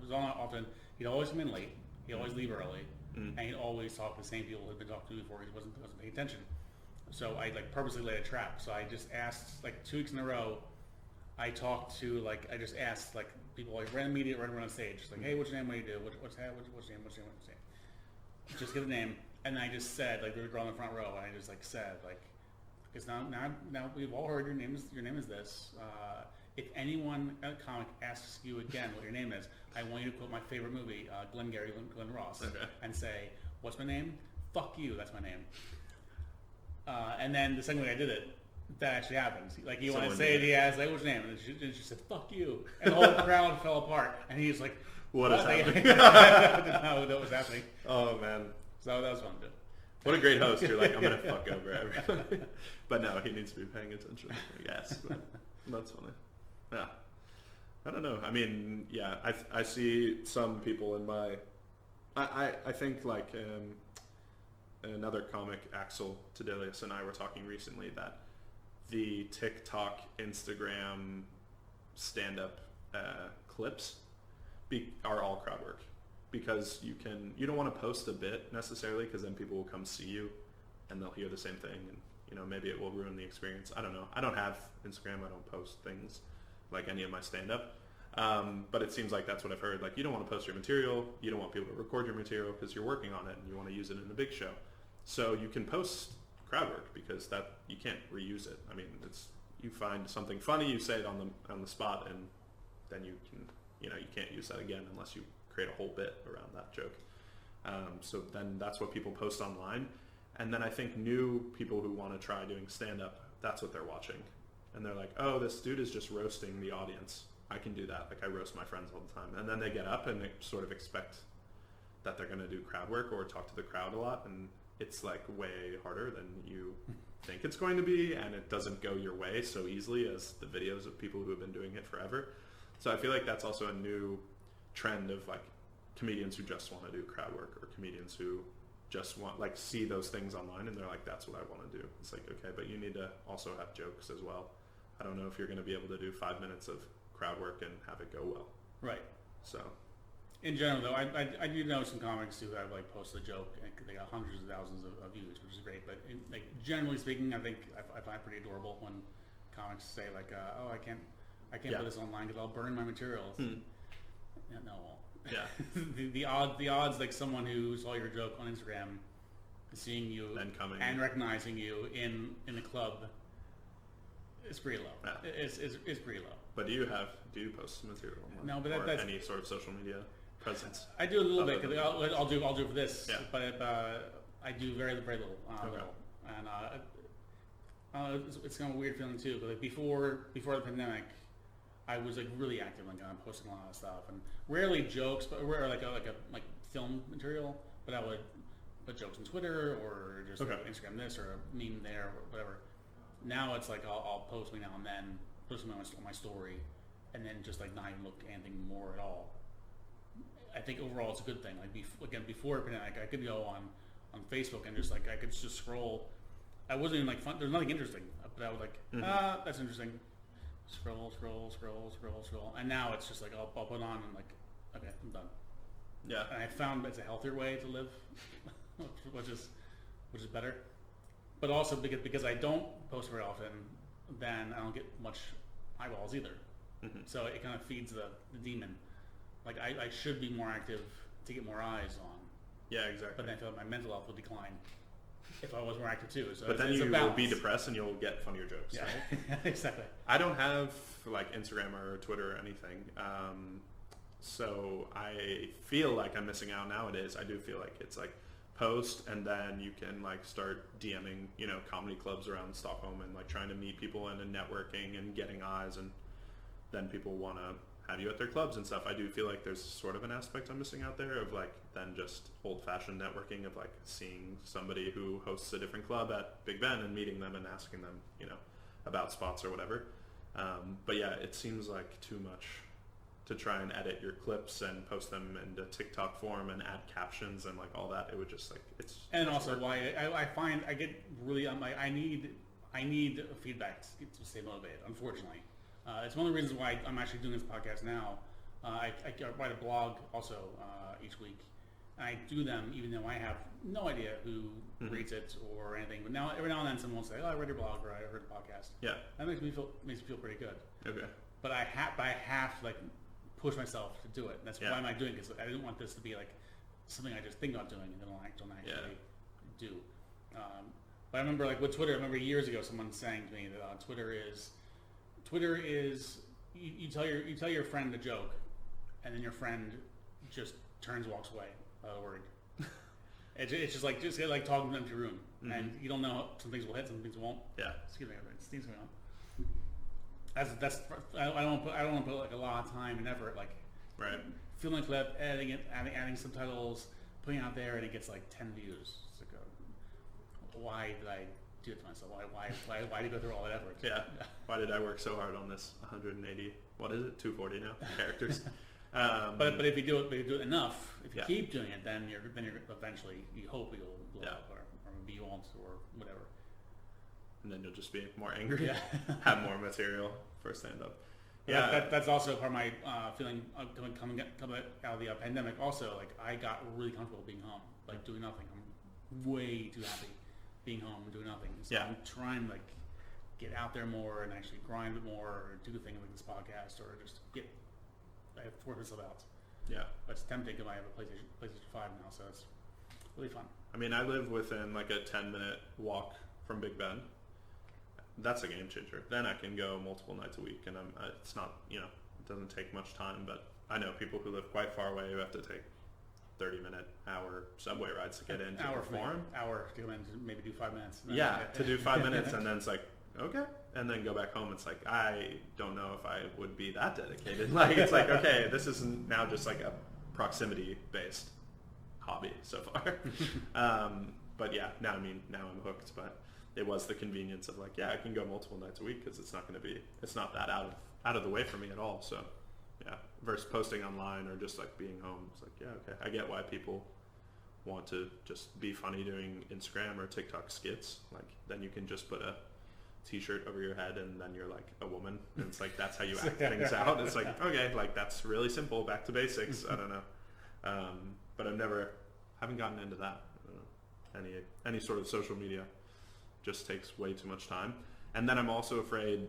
was on often. He'd always come in late. He'd always leave early, and he'd always talk to the same people who'd been talking to before. He wasn't paying attention. So I like purposely laid a trap. So I just asked, like 2 weeks in a row, I just asked like people, like random media right around stage, just like, hey, what's your name? What do you do? What's your name? Just give a name, and I just said, like, we were on the front row, and I just like said, like, because now we've all heard your name is this. If anyone at a comic asks you again what your name is, I want you to quote my favorite movie, Glenn Ross, and say, what's my name? Fuck you. That's my name. And then the second week I did it, that actually happened. Like, he wanted to say it, he asked, like, what's your name? And she said, fuck you. And the whole crowd fell apart. And he was like, what is happening? I didn't know what was happening. Oh, man. So that was fun, too. What a great host. You're like, I'm going to fuck over everybody. But no, he needs to be paying attention, I guess. But that's funny. Yeah. I don't know. I mean, yeah, I see some people in my... I think, like, another comic, Axel Tadelius, and I were talking recently that the TikTok, Instagram, stand-up clips are all crowd work, because you don't want to post a bit necessarily, because then people will come see you and they'll hear the same thing, and maybe it will ruin the experience. I don't know. I don't have Instagram. I don't post things like any of my stand-up, but it seems like that's what I've heard. Like, you don't want to post your material. You don't want people to record your material because you're working on it and you want to use it in a big show. So you can post crowd work, because that you can't reuse it. I mean, you find something funny, you say it on the spot, and then you can't use that again unless you create a whole bit around that joke. So then that's what people post online, and then I think new people who want to try doing stand-up, that's what they're watching, and they're like, oh, this dude is just roasting the audience. I can do that. Like, I roast my friends all the time, and then they get up and they sort of expect that they're going to do crowd work or talk to the crowd a lot, and it's like way harder than you think it's going to be, and it doesn't go your way so easily as the videos of people who have been doing it forever. So I feel like that's also a new trend of like comedians who just want to do crowd work, or comedians who just want, like, see those things online and they're like, that's what I want to do. It's like, okay, but you need to also have jokes as well. I don't know if you're going to be able to do 5 minutes of crowd work and have it go well. Right. So in general, though, I do know some comics who have like posted a joke and they got hundreds of thousands of views, which is great. But like, generally speaking, I think I find it pretty adorable when comics say like, "Oh, I can't put this online because I'll burn my materials." Yeah, no. Yeah. the odds like someone who saw your joke on Instagram, seeing you and recognizing you in a club, is pretty low. Yeah. It's pretty low. But do you post material online? No, but that's any sort of social media presence? I do a little bit, because I'll do for this. Yeah. But I do very little. And it's kind of a weird feeling too. But like before the pandemic, I was like really active, like posting a lot of stuff, and rarely jokes, but like film material. But I would put jokes on Twitter or just Instagram this or a meme there or whatever. Now it's like I'll post me now and then, post something on my story, and then just like not even look anything more at all. I think overall it's a good thing. Like before the pandemic, I could go on Facebook and just like I could just scroll. I wasn't even like fun. There's nothing interesting, but I was like, that's interesting. Scroll, and now it's just like I'll put on and like, okay, I'm done. Yeah. And I found it's a healthier way to live, which is better. But also because I don't post very often, then I don't get much eyeballs either. Mm-hmm. So it kind of feeds the demon. Like I should be more active to get more eyes on. Yeah, exactly. But then I feel like my mental health will decline if I was more active too. So but then you will be depressed and you'll get funnier jokes. Yeah, right? Exactly. I don't have like Instagram or Twitter or anything. So I feel like I'm missing out nowadays. I do feel like it's like post and then you can like start DMing, comedy clubs around Stockholm and like trying to meet people and networking and getting eyes, and then people want to have you at their clubs and stuff. I do feel like there's sort of an aspect I'm missing out there of like then just old-fashioned networking of like seeing somebody who hosts a different club at Big Ben and meeting them and asking them, about spots or whatever. But yeah, it seems like too much to try and edit your clips and post them into TikTok form and add captions and like all that. It would just like, it's... And also work. Why I find I get really, I'm like, I need feedback to stay motivated, unfortunately. It's one of the reasons why I'm actually doing this podcast now. I write a blog also each week. And I do them even though I have no idea who reads it or anything. But now every now and then someone will say, "Oh, I read your blog," or "I heard the podcast." Yeah, that makes me feel pretty good. Okay. But I have to like push myself to do it. That's why am I doing it? Because I didn't want this to be like something I just think about doing and then don't actually do. But I remember like with Twitter. I remember years ago someone saying to me that Twitter is you tell your friend a joke, and then your friend just walks away. Word. It's just like talking to an empty room, and you don't know, some things will hit, some things won't. Yeah. Excuse me, it sneezes me on. That's I don't want to put like a lot of time and effort like filming a clip, editing it, adding subtitles, putting it out there, and it gets like 10 views. It's like, why did I do it to myself? Why did I go through all that effort? Yeah. Why did I work so hard on this 180? What is it? 240 now characters. But if you do it enough, if you keep doing it, then you're eventually, you hope you'll blow up, or maybe you won't, or whatever. And then you'll just be more angry, have more material for stand-up. Yeah, that's also part of my feeling coming out of the pandemic. Also, like I got really comfortable being home, like doing nothing. I'm way too happy being home and doing nothing. So I'm trying to like get out there more and actually grind it more, or do things like this podcast, or just I have forced myself out. Yeah. But it's tempting because I have a PlayStation 5 now, so it's really fun. I mean, I live within like a 10-minute walk from Big Ben. That's a game changer. Then I can go multiple nights a week, and it's not, it doesn't take much time, but I know people who live quite far away who have to take 30-minute, hour subway rides to get in to perform. Hour to come in to maybe do 5 minutes. To do 5 minutes, and then it's like, okay, and then go back home. It's like, I don't know if I would be that dedicated. Like, it's like, okay, this is now just like a proximity-based hobby so far. But yeah, now I'm hooked. But it was the convenience of like, I can go multiple nights a week because it's not that out of the way for me at all. So yeah, versus posting online or just like being home. It's like, okay, I get why people want to just be funny doing Instagram or TikTok skits. Like, then you can just put a t-shirt over your head and then you're like a woman, and it's like that's how you act things out. It's like, okay, like that's really simple, back to basics. I don't know, but haven't gotten into that. I don't know. Any sort of social media just takes way too much time. And then I'm also afraid,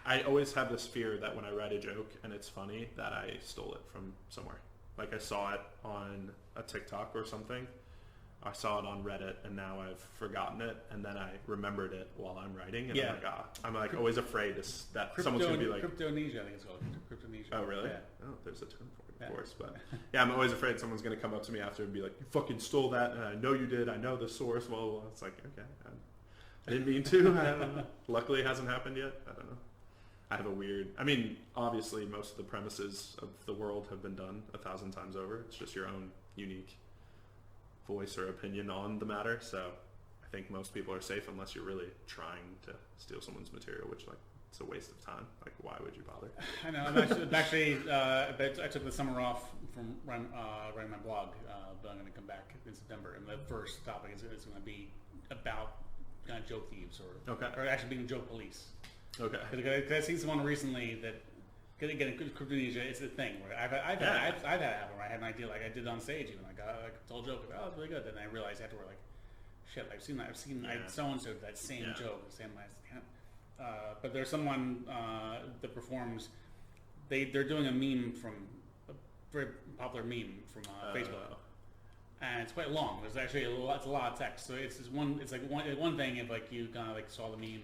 I always have this fear that when I write a joke and it's funny, that I stole it from somewhere. Like I saw it on a TikTok or something, I saw it on Reddit, and now I've forgotten it, and then I remembered it while I'm writing, and I'm like always afraid that someone's going to be like... Cryptonesia, I think it's called. Cryptonesia. Oh, really? Yeah. Oh, there's a term for it, of course. But yeah, I'm always afraid someone's going to come up to me after and be like, you fucking stole that, and I know you did, I know the source, blah, blah, blah. It's like, okay, I didn't mean to. I don't know. Luckily it hasn't happened yet. I don't know. I have obviously most of the premises of the world have been done 1,000 times over. It's just your own unique voice or opinion on the matter. So I think most people are safe unless you're really trying to steal someone's material, which like it's a waste of time. Like, why would you bother? I know. I took the summer off from writing my blog, but I'm going to come back in September. And the first topic is going to be about kind of joke thieves or actually being joke police. Okay. Because I've seen someone recently that getting Cryptonesia, it's a thing where I've had it happen where I had an idea, like I did on stage even, like I told a joke, like, oh, it's really good. Then I realized afterward, like, shit, I've seen so-and-so that same joke, the same last. But there's someone that performs. They're doing a meme from a very popular meme from Facebook, and it's quite long. There's actually it's a lot of text. So it's like one thing if like you kind of like saw the meme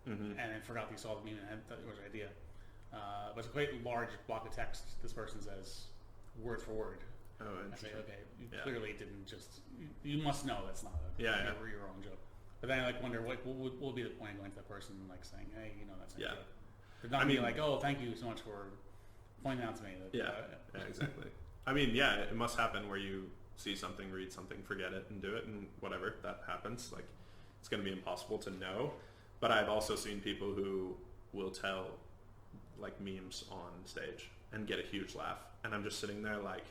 and then forgot you saw the meme and thought it was an idea. But it's a quite large block of text. This person says word for word. Oh, I say, okay, you clearly didn't just. You must know that's not your own joke. But then I like wonder what will be the point of going to that person and like saying, hey, that's an idea. But not be like, oh, thank you so much for pointing out to me. That, exactly. I mean, it must happen where you see something, read something, forget it, and do it, and whatever that happens. Like, it's going to be impossible to know. But I've also seen people who will tell like memes on stage and get a huge laugh, and I'm just sitting there like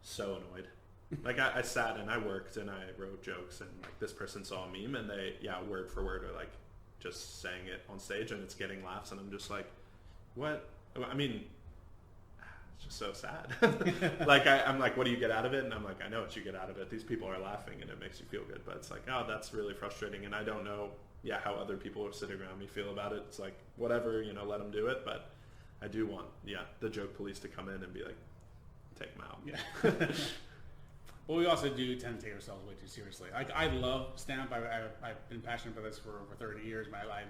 so annoyed. Like I sat and I worked and I wrote jokes, and like this person saw a meme and they word for word are like just saying it on stage and it's getting laughs, and I'm just like, what? I mean, it's just so sad. Like I'm like, what do you get out of it? And I'm like, I know what you get out of it. These people are laughing and it makes you feel good, but it's like, oh, that's really frustrating, and I don't know how other people are sitting around me feel about it. It's like, whatever, let them do it, but I do want the joke police to come in and be like, take them out. Yeah. Well, we also do tend to take ourselves way too seriously. I love stand-up. I've been passionate about this for 30 years. I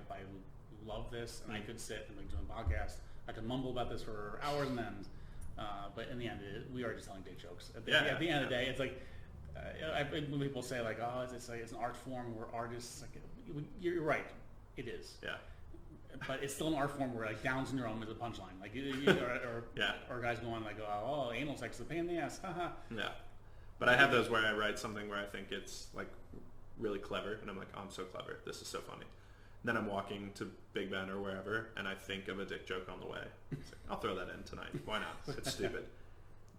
love this, and I could sit and like doing podcasts. I could mumble about this for hours and ends. But in the end, we are just telling dick jokes. At the end of the day, it's like when people say like, oh, it's an art form. We're artists. Like, you're right. It is. Yeah. But it's still an art form where like Down syndrome is a punchline. Like, or guys going like, oh, anal sex is a pain in the ass. Haha. Yeah. But I have those where I write something where I think it's like really clever, and I'm like, oh, I'm so clever. This is so funny. And then I'm walking to Big Ben or wherever, and I think of a dick joke on the way. It's like, I'll throw that in tonight. Why not? It's stupid.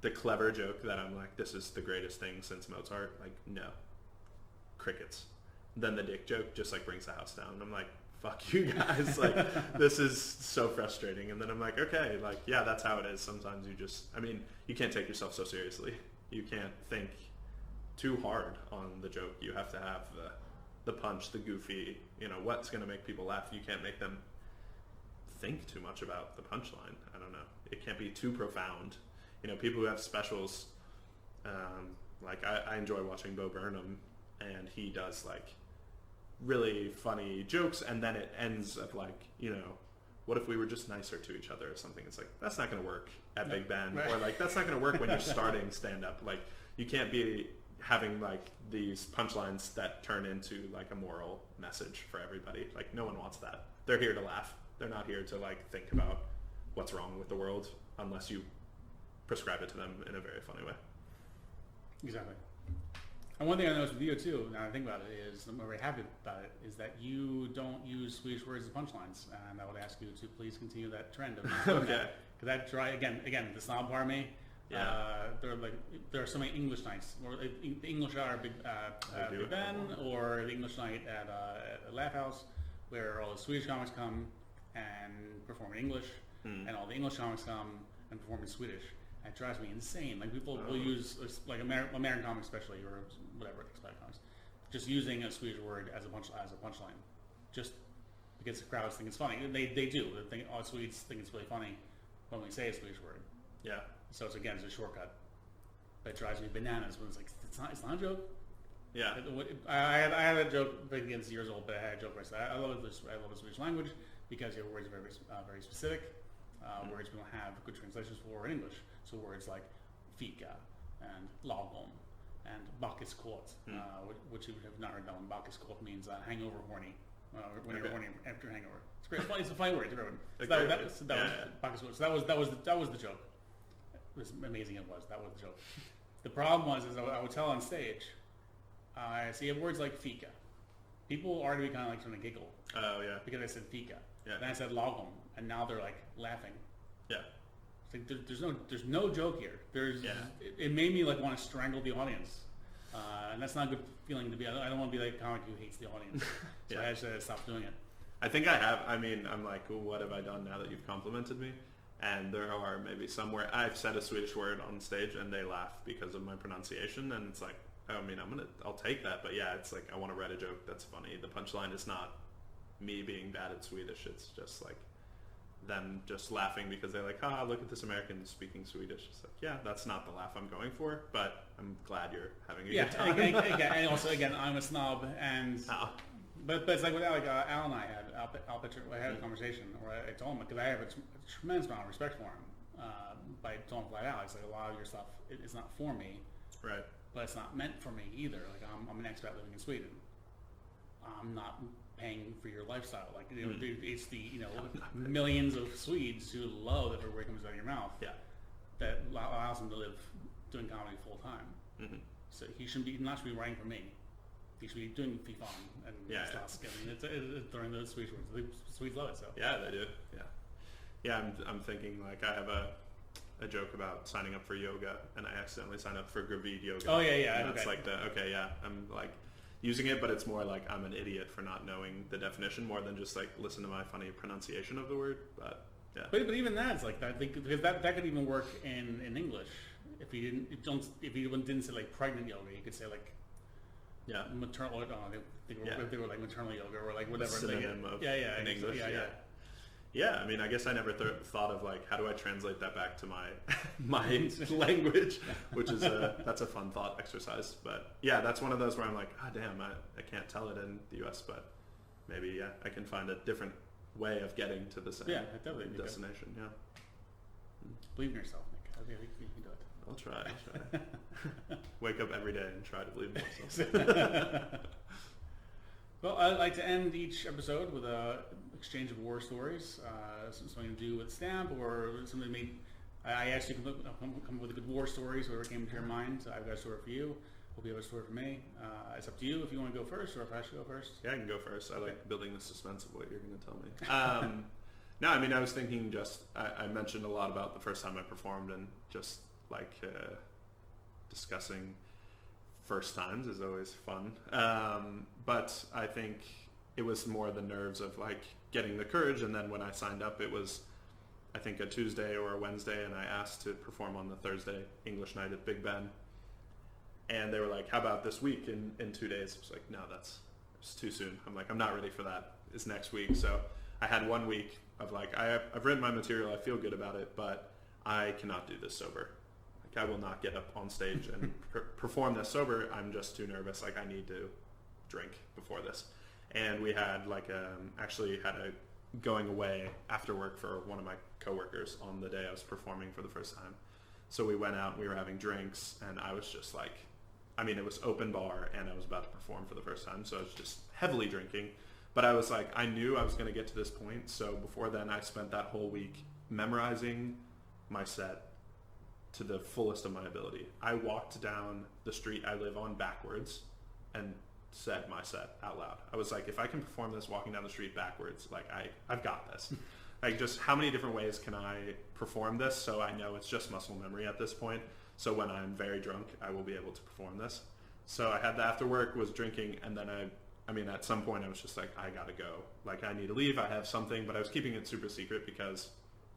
The clever joke that I'm like, this is the greatest thing since Mozart. Like, no. Crickets. Then the dick joke just like brings the house down. I'm like, fuck you guys. Like, this is so frustrating. And then I'm like, okay, like, yeah, that's how it is. Sometimes you can't take yourself so seriously. You can't think too hard on the joke. You have to have the punch, the goofy, what's going to make people laugh. You can't make them think too much about the punchline. I don't know. It can't be too profound. People who have specials, like I enjoy watching Bo Burnham, and he does like really funny jokes, and then it ends up like, what if we were just nicer to each other or something? It's like, that's not going to work at Big Ben, right. Or like, that's not going to work when you're starting stand-up. Like, you can't be having like these punchlines that turn into like a moral message for everybody. Like, no one wants that. They're here to laugh. They're not here to like think about what's wrong with the world unless you prescribe it to them in a very funny way. Exactly. And one thing I noticed with you too, now I think about it, is I'm very happy about it, is that you don't use Swedish words as punchlines, and I would ask you to please continue that trend of okay. Because that again, the snob part of me. Yeah. There are so many English nights, or the English are Big Ben, or the English night at Laugh House, where all the Swedish comics come and perform in English, and all the English comics come and perform in Swedish. It drives me insane. Like, people will use, like American comics especially, or whatever, Expat comics, just using a Swedish word as a punchline, just because the crowds think it's funny. They do. They think, Swedes think it's really funny when we say a Swedish word. Yeah. So it's a shortcut. But it drives me bananas when it's like, it's not a joke. Yeah. I had a joke against years old, but I had a joke where I said, I love the Swedish language because your words are very specific. Words we don't have good translations for in English. So words like fika and lagom and bakiskort, which you would have not heard that one. Bakiskort means hangover horny, when you're horny after hangover. It's great. It's a funny word. It's a great word. So that was the joke. It was amazing. It was. That was the joke. The problem was I would tell on stage. So you have words like fika. People already kind of like trying to giggle. Oh yeah. Because I said fika. Yeah. Then I said lagom, and now they're like laughing. Yeah. It's like there's no joke here. It made me like want to strangle the audience, and that's not a good feeling to be. I don't want to be like a comic who hates the audience. So I just stopped doing it. I think I have. I mean, I'm like, well, what have I done now that you've complimented me? And there are maybe somewhere I've said a Swedish word on stage and they laugh because of my pronunciation, and it's like, I mean, I'll take that, but yeah, it's like, I want to write a joke that's funny. The punchline is not me being bad at Swedish. It's just like them just laughing because they're like, look at this American speaking Swedish. It's like, yeah, that's not the laugh I'm going for, but I'm glad you're having a good time. And also, I'm a snob, and but it's like what Al and I had. I had a conversation where I told him, because I have a tremendous amount of respect for him, but I told him flat out, it's like, a lot of your stuff it's not for me, right? But it's not meant for me either. Like, I'm an expat living in Sweden. I'm not paying for your lifestyle. Like, it's the millions of Swedes who love that every word comes out of your mouth. Yeah. That allows them to live doing comedy full time. Mm-hmm. So he should be writing for me. you should be doing fy fan and slask. I mean, it's throwing those Swedish words. The Swedes love it. So yeah, they do. Yeah. I'm thinking like I have a joke about signing up for yoga, and I accidentally signed up for Gravid yoga. Oh yeah. And that's like I'm like using it, but it's more like I'm an idiot for not knowing the definition more than just like listen to my funny pronunciation of the word. But yeah. But even that's like I think because that could even work in English. If you didn't say like pregnant yoga, you could say like maternal. I don't know, they were like maternal yoga or like whatever. Synonym of in English. Yeah, I mean, I guess I never thought of like how do I translate that back to my language, which is that's a fun thought exercise. But yeah, that's one of those where I'm like, damn, I can't tell it in the U.S., but maybe I can find a different way of getting to the same destination. Yeah. Believe in yourself, Nick. I think you can do it. I'll try. Wake up every day and try to believe in myself. Well, I'd like to end each episode with a exchange of war stories, something to do with Stamp or something I asked you to come up with a good war stories, whatever came to your mind. So I've got a story for you. Hope you have a story for me. It's up to you if you want to go first or if I should go first. Yeah, I can go first. I like building the suspense of what you're going to tell me. No, I mean, I was thinking I mentioned a lot about the first time I performed and just like discussing first times is always fun. But I think it was more the nerves of like getting the courage. And then when I signed up, it was, I think, a Tuesday or a Wednesday. And I asked to perform on the Thursday English night at Big Ben. And they were like, how about this week in 2 days? I was like, no, it's too soon. I'm like, I'm not ready for that. It's next week. So I had 1 week of like, I've written my material. I feel good about it, but I cannot do this sober. I will not get up on stage and perform this sober. I'm just too nervous. Like I need to drink before this. And we had like actually had a going away after work for one of my coworkers on the day I was performing for the first time. So we went out and we were having drinks and I was just like, I mean, it was open bar and I was about to perform for the first time. So I was just heavily drinking, but I was like, I knew I was going to get to this point. So before then I spent that whole week memorizing my set to the fullest of my ability. I walked down the street I live on backwards and said my set out loud. I was like, if I can perform this walking down the street backwards, like I've got this. Like just how many different ways can I perform this? So I know it's just muscle memory at this point. So when I'm very drunk, I will be able to perform this. So I had the after work, was drinking, and then I mean, at some point I was just like, I gotta go. Like I need to leave, I have something, but I was keeping it super secret because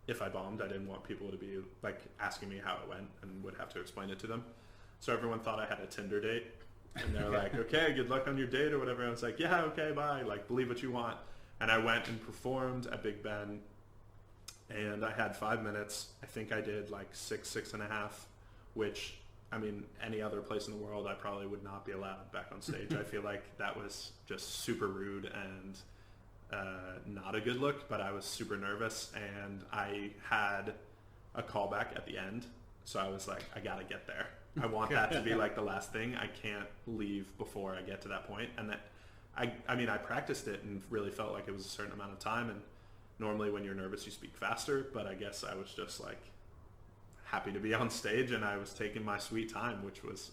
if I bombed, I didn't want people to be like asking me how it went and would have to explain it to them. So everyone thought I had a Tinder date and they're like, okay, good luck on your date or whatever. I was like, yeah, okay, bye. Like believe what you want. And I went and performed at Big Ben and I had 5 minutes. I think I did like 6.5, which I mean, any other place in the world, I probably would not be allowed back on stage. I feel like that was just super rude and not a good look, but I was super nervous and I had a callback at the end. So I was like, I gotta get there. I want that to be like the last thing. I can't leave before I get to that point. And that I mean, I practiced it and really felt like it was a certain amount of time. And normally when you're nervous, you speak faster, but I guess I was just like happy to be on stage and I was taking my sweet time, which was,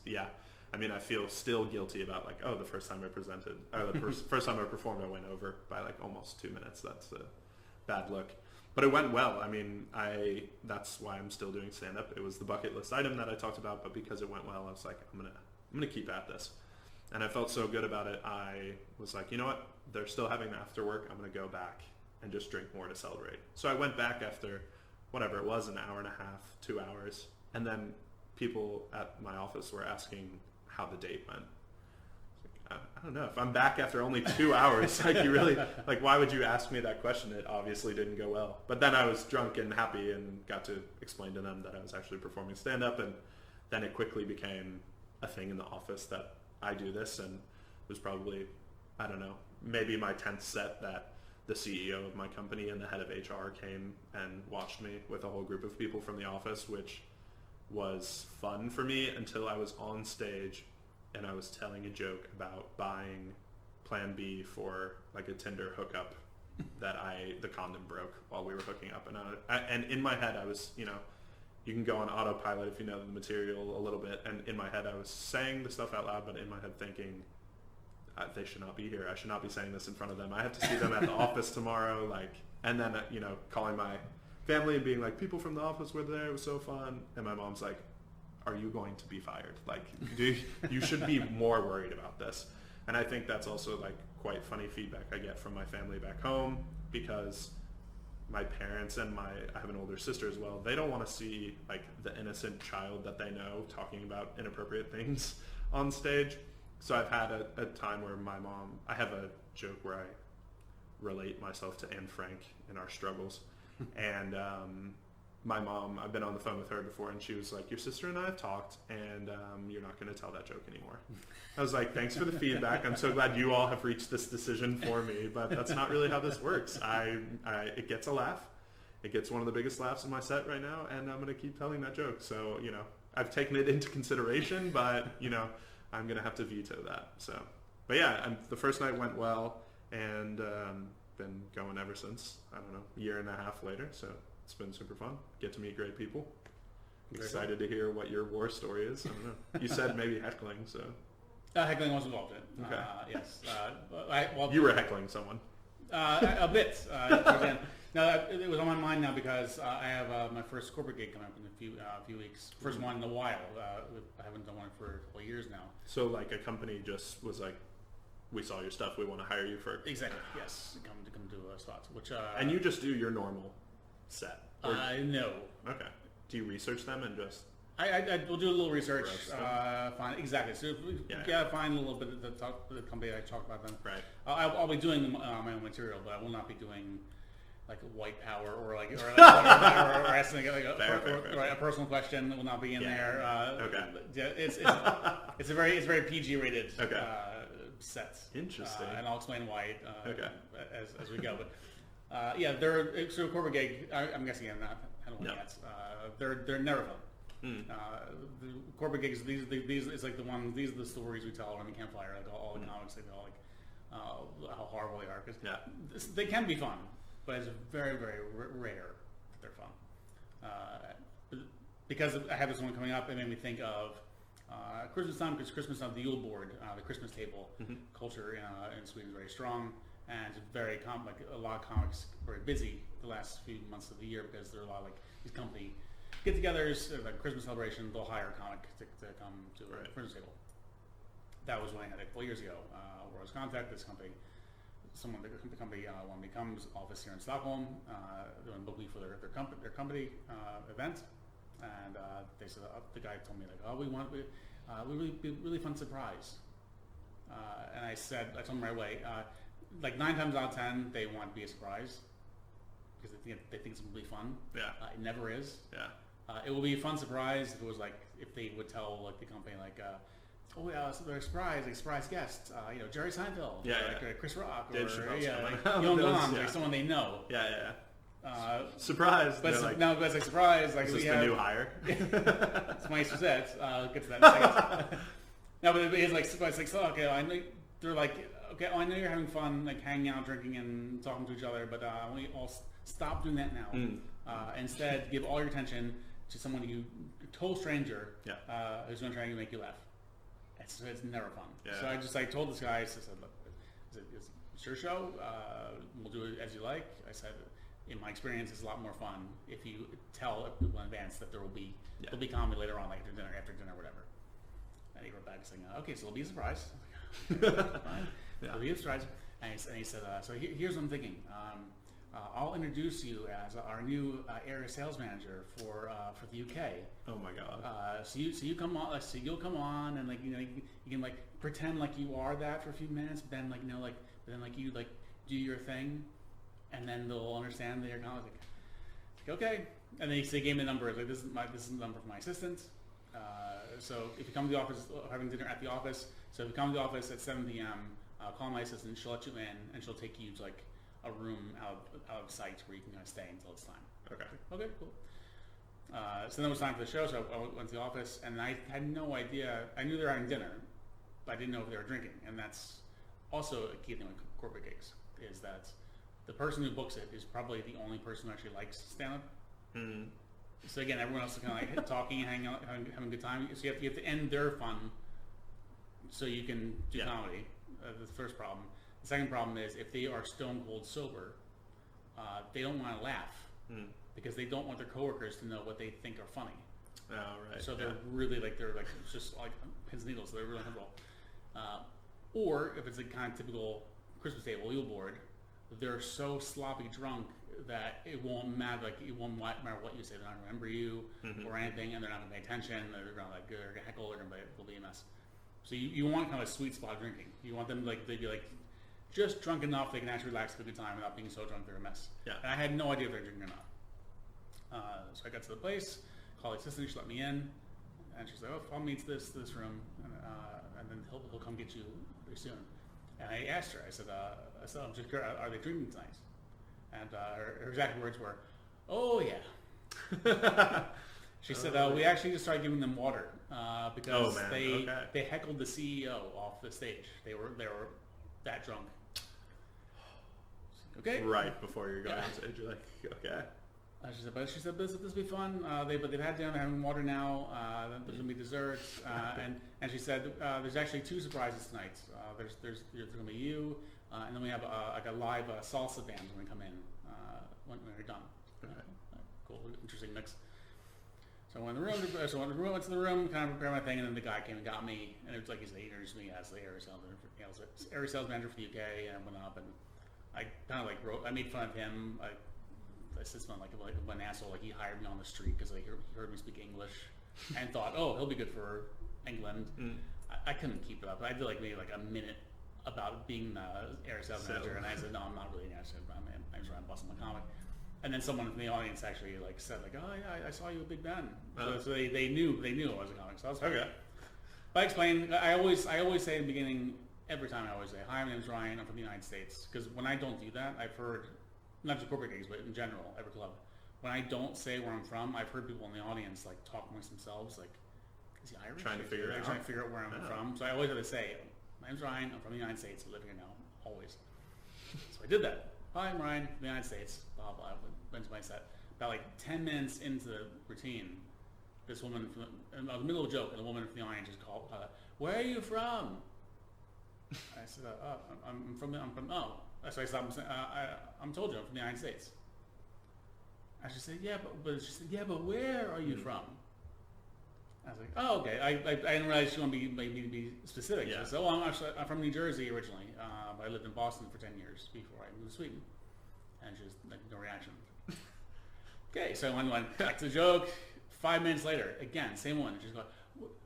I mean, I feel still guilty about like, the first time I presented, or the first time I performed, I went over by like almost 2 minutes. That's a bad look. But it went well. I mean, that's why I'm still doing stand-up. It was the bucket list item that I talked about, but because it went well, I was like, I'm gonna keep at this. And I felt so good about it. I was like, you know what? They're still having after work. I'm gonna go back and just drink more to celebrate. So I went back after whatever it was, an hour and a half, 2 hours. And then people at my office were asking how the date went. I don't know. If I'm back after only 2 hours, like you really, like why would you ask me that question? It obviously didn't go well. But then I was drunk and happy and got to explain to them that I was actually performing stand-up, and then it quickly became a thing in the office that I do this, and it was probably, I don't know, maybe my 10th set that the CEO of my company and the head of HR came and watched me with a whole group of people from the office, which was fun for me until I was on stage and I was telling a joke about buying Plan B for like a Tinder hookup that the condom broke while we were hooking up. And in my head I was, you can go on autopilot if you know the material a little bit. And in my head I was saying the stuff out loud, but in my head thinking, they should not be here. I should not be saying this in front of them. I have to see them at the office tomorrow. Like, and then, calling my family and being like, people from the office were there. It was so fun. And my mom's like, are you going to be fired? Like, you should be more worried about this. And I think that's also like quite funny feedback I get from my family back home, because my parents and I have an older sister as well. They don't want to see like the innocent child that they know talking about inappropriate things on stage. So I've had a time where I have a joke where I relate myself to Anne Frank in our struggles. And my mom, I've been on the phone with her before, and she was like, your sister and I have talked, and you're not going to tell that joke anymore. I was like, thanks for the feedback. I'm so glad you all have reached this decision for me, but that's not really how this works. It gets a laugh. It gets one of the biggest laughs in my set right now, and I'm going to keep telling that joke. So, I've taken it into consideration, but, I'm going to have to veto that. So, but yeah, the first night went well, and been going ever since, I don't know, a year and a half later. So it's been super fun. Get to meet great people. Excited to hear what your war story is. I don't know. You said maybe heckling, so. Heckling was involved in it. Okay. Yes. You were heckling someone. A bit. No, it was on my mind now because I have my first corporate gig coming up in a few weeks. First one in a while. I haven't done one for a couple of years now. So like a company just was like, we saw your stuff, we want to hire you for... Exactly, yes. Come to spots. Which, and you just do your normal set? No. Okay. Do you research them and just... I will do a little research. Find exactly. So find a little bit of the company I talk about them. Right. I'll be doing my own material, but I will not be doing like white power or asking like a personal question that will not be in there. Okay. It's a very PG rated set. Interesting. And I'll explain why as we go. But they're so corporate gig. I'm guessing I'm not handling yet. They're never fun. The corporate gigs, these it's like these are the stories we tell around the campfire, like all the comics, they tell like how horrible they are, because they can be fun, but it's very, very rare that they're fun. Because I have this one coming up, it made me think of Christmas time, because Christmas on the Yule board, the Christmas table culture in Sweden is very strong, and it's very like a lot of comics are very busy the last few months of the year, because there are a lot of like these company get-togethers, like Christmas celebration. They'll hire a comic to come to a Christmas table. That was when I had a couple years ago, where I was contacted this company. The company wanted me to come to the office here in Stockholm, doing book me for their company event, and they said the guy told me like, we really fun surprise, and I told him right away, like 9 times out of 10 they want to be a surprise because they think it's gonna be fun. It never is. It will be a fun surprise if it was like, if they would tell like the company like, so they're surprise guests, Jerry Seinfeld, like Chris Rock, or like someone they know. Surprise! But it's like surprise. Like, is this the new hire? It's my set. Get to that in a second. No, but it's like surprise. Like, so okay, I know they're like, okay, I know you're having fun, like hanging out, drinking, and talking to each other, but we all stop doing that now. Instead, give all your attention to someone a total stranger, who's going to try to make you laugh. It's never fun. So I just told this guy, I said, look, it's your show. We'll do it as you like. I said, in my experience, it's a lot more fun if you tell people in advance that there'll be comedy later on, like after dinner, whatever. And he wrote back saying, okay, so it'll be a surprise. It'll be a surprise. And he said, so here's what I'm thinking. I'll introduce you as our new area sales manager for the UK. Oh my God! So you come on. So you'll come on, and you can like pretend like you are that for a few minutes. But then you do your thing, and then they'll understand that you're kind of like okay. And then he gave me the number. Like this is the number for my assistant. So if you come to the office, having dinner at the office. So if you come to the office at 7 p.m., call my assistant. She'll let you in, and she'll take you to like a room out of sight where you can kind of stay until it's time. Okay, cool. So then it was time for the show, so I went to the office, and I had no idea. I knew they were having dinner, but I didn't know if they were drinking. And that's also a key thing with corporate gigs, is that the person who books it is probably the only person who actually likes stand-up. So again, everyone else is kind of like talking, hanging out, having a good time. So you have to end their fun so you can do comedy. the first problem. The second problem is if they are stone cold sober, they don't want to laugh because they don't want their coworkers to know what they think are funny. Oh, right. So they're really they're just like pins and needles. So they're really uncomfortable. Or if it's a kind of typical Christmas table wheel board, they're so sloppy drunk that it won't matter. Like it won't matter what you say. They're not gonna remember you or anything, and they're not gonna pay attention. They're gonna heckle. They'll be a mess. So you want kind of a sweet spot of drinking. You want them they'd be like just drunk enough they can actually relax, have a good time without being so drunk they're a mess. Yeah. And I had no idea if they're drinking or not. So I got to the place, called the assistant, she let me in, and she's like, "Oh, Paul meets this room, and then he'll come get you pretty soon." And I asked her, I said, "I'm just curious, are they drinking tonight?" And her exact words were, "Oh yeah." She said, "We actually just started giving them water because they heckled the CEO off the stage. They were that drunk." Okay. Right before you're going on stage, you're like, okay. She said, this will be fun. But they've had dinner, they're having water now. There's gonna be desserts, and she said there's actually 2 surprises tonight. There's gonna be you, and then we have like a live salsa band when we come in when we're done. Okay. Cool, interesting mix. So I went to the room, kind of prepared my thing, and then the guy came and got me, and it was like he introduced me as the area sales manager for the UK, and I went up and I kind of I made fun of him. I said something like an asshole, like he hired me on the street because he heard me speak English and thought, oh, he'll be good for England. I couldn't keep it up. I did maybe a minute about being the area sales manager, and I said, no, I'm not really an area sales manager. I'm just busting my comic. And then someone from the audience actually said oh yeah, I saw you at Big Ben. So they knew I was a comic. So I was okay. But I explained. I always say at the beginning, every time I always say, "Hi, my name is Ryan. I'm from the United States." Because when I don't do that, I've heard, not just corporate gigs, but in general, every club, when I don't say where I'm from, I've heard people in the audience talk amongst themselves, is he Irish? Trying to figure out where I'm from. So I always have to say, "My name's Ryan. I'm from the United States. I live here now." Always. So I did that. "Hi, I'm Ryan from the United States." Blah blah. Went to my set. About 10 minutes into the routine, this woman in the middle of a joke, and the woman from the audience just called, "Where are you from?" I said, I'm from. So I stopped. I'm told you I'm from the United States. I just said, "Yeah, but she said, yeah, but where are you from?" I was like, "Oh, okay." I didn't realize she wanted me to be specific. Yeah. So I'm from New Jersey originally, but I lived in Boston for 10 years before I moved to Sweden. And just no reaction. Okay, so I went back to the joke. 5 minutes later, again, same one. She's going,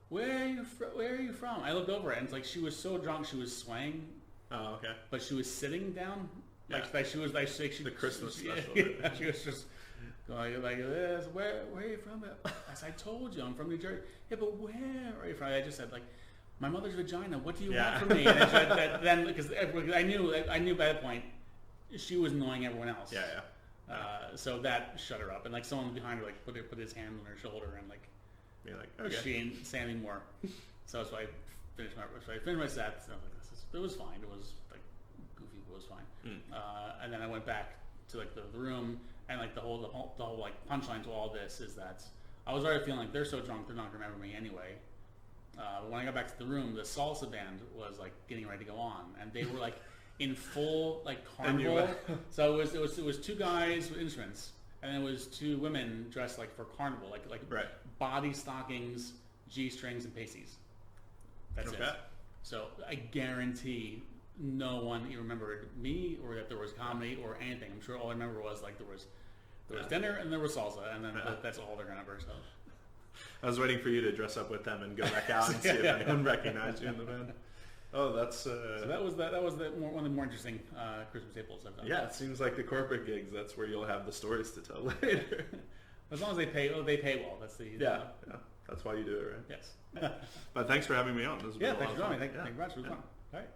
Where are you from? I looked over and it's she was so drunk she was swaying. Oh, okay. But she was sitting down. She was the Christmas special. Yeah, she was just going like this. Where are you from? I said, "I told you I'm from New Jersey." "Yeah, but where are you from?" I just said "My mother's vagina. What do you want from me?" And I said then because I knew by that point she was annoying everyone else. Yeah. So that shut her up, and someone behind her put his hand on her shoulder and be okay. She ain't saying anymore. So I finished my set. So I was it was fine. It was goofy, but it was fine. And then I went back to the room, and the whole punchline to all this is that I was already feeling they're so drunk they're not gonna remember me anyway. But when I got back to the room, the salsa band was getting ready to go on, and they were in full carnival. So it was 2 guys with instruments, and it was 2 women dressed for carnival, right. Body stockings, G-strings, and pasties. That's it. So I guarantee no one even remembered me or that there was comedy or anything. I'm sure all I remember was there was dinner and there was salsa, and then that's all they're gonna remember. So I was waiting for you to dress up with them and go back out and see if anyone recognized you in the band. Oh, that's. So that was one of the more interesting Christmas tables I've done. Yeah, it seems like the corporate gigs. That's where you'll have the stories to tell later. As long as they pay well. That's the. Yeah. That's why you do it, right? Yes. But thanks for having me on. This was thanks for joining me. Thank you very much. It was fun. All right.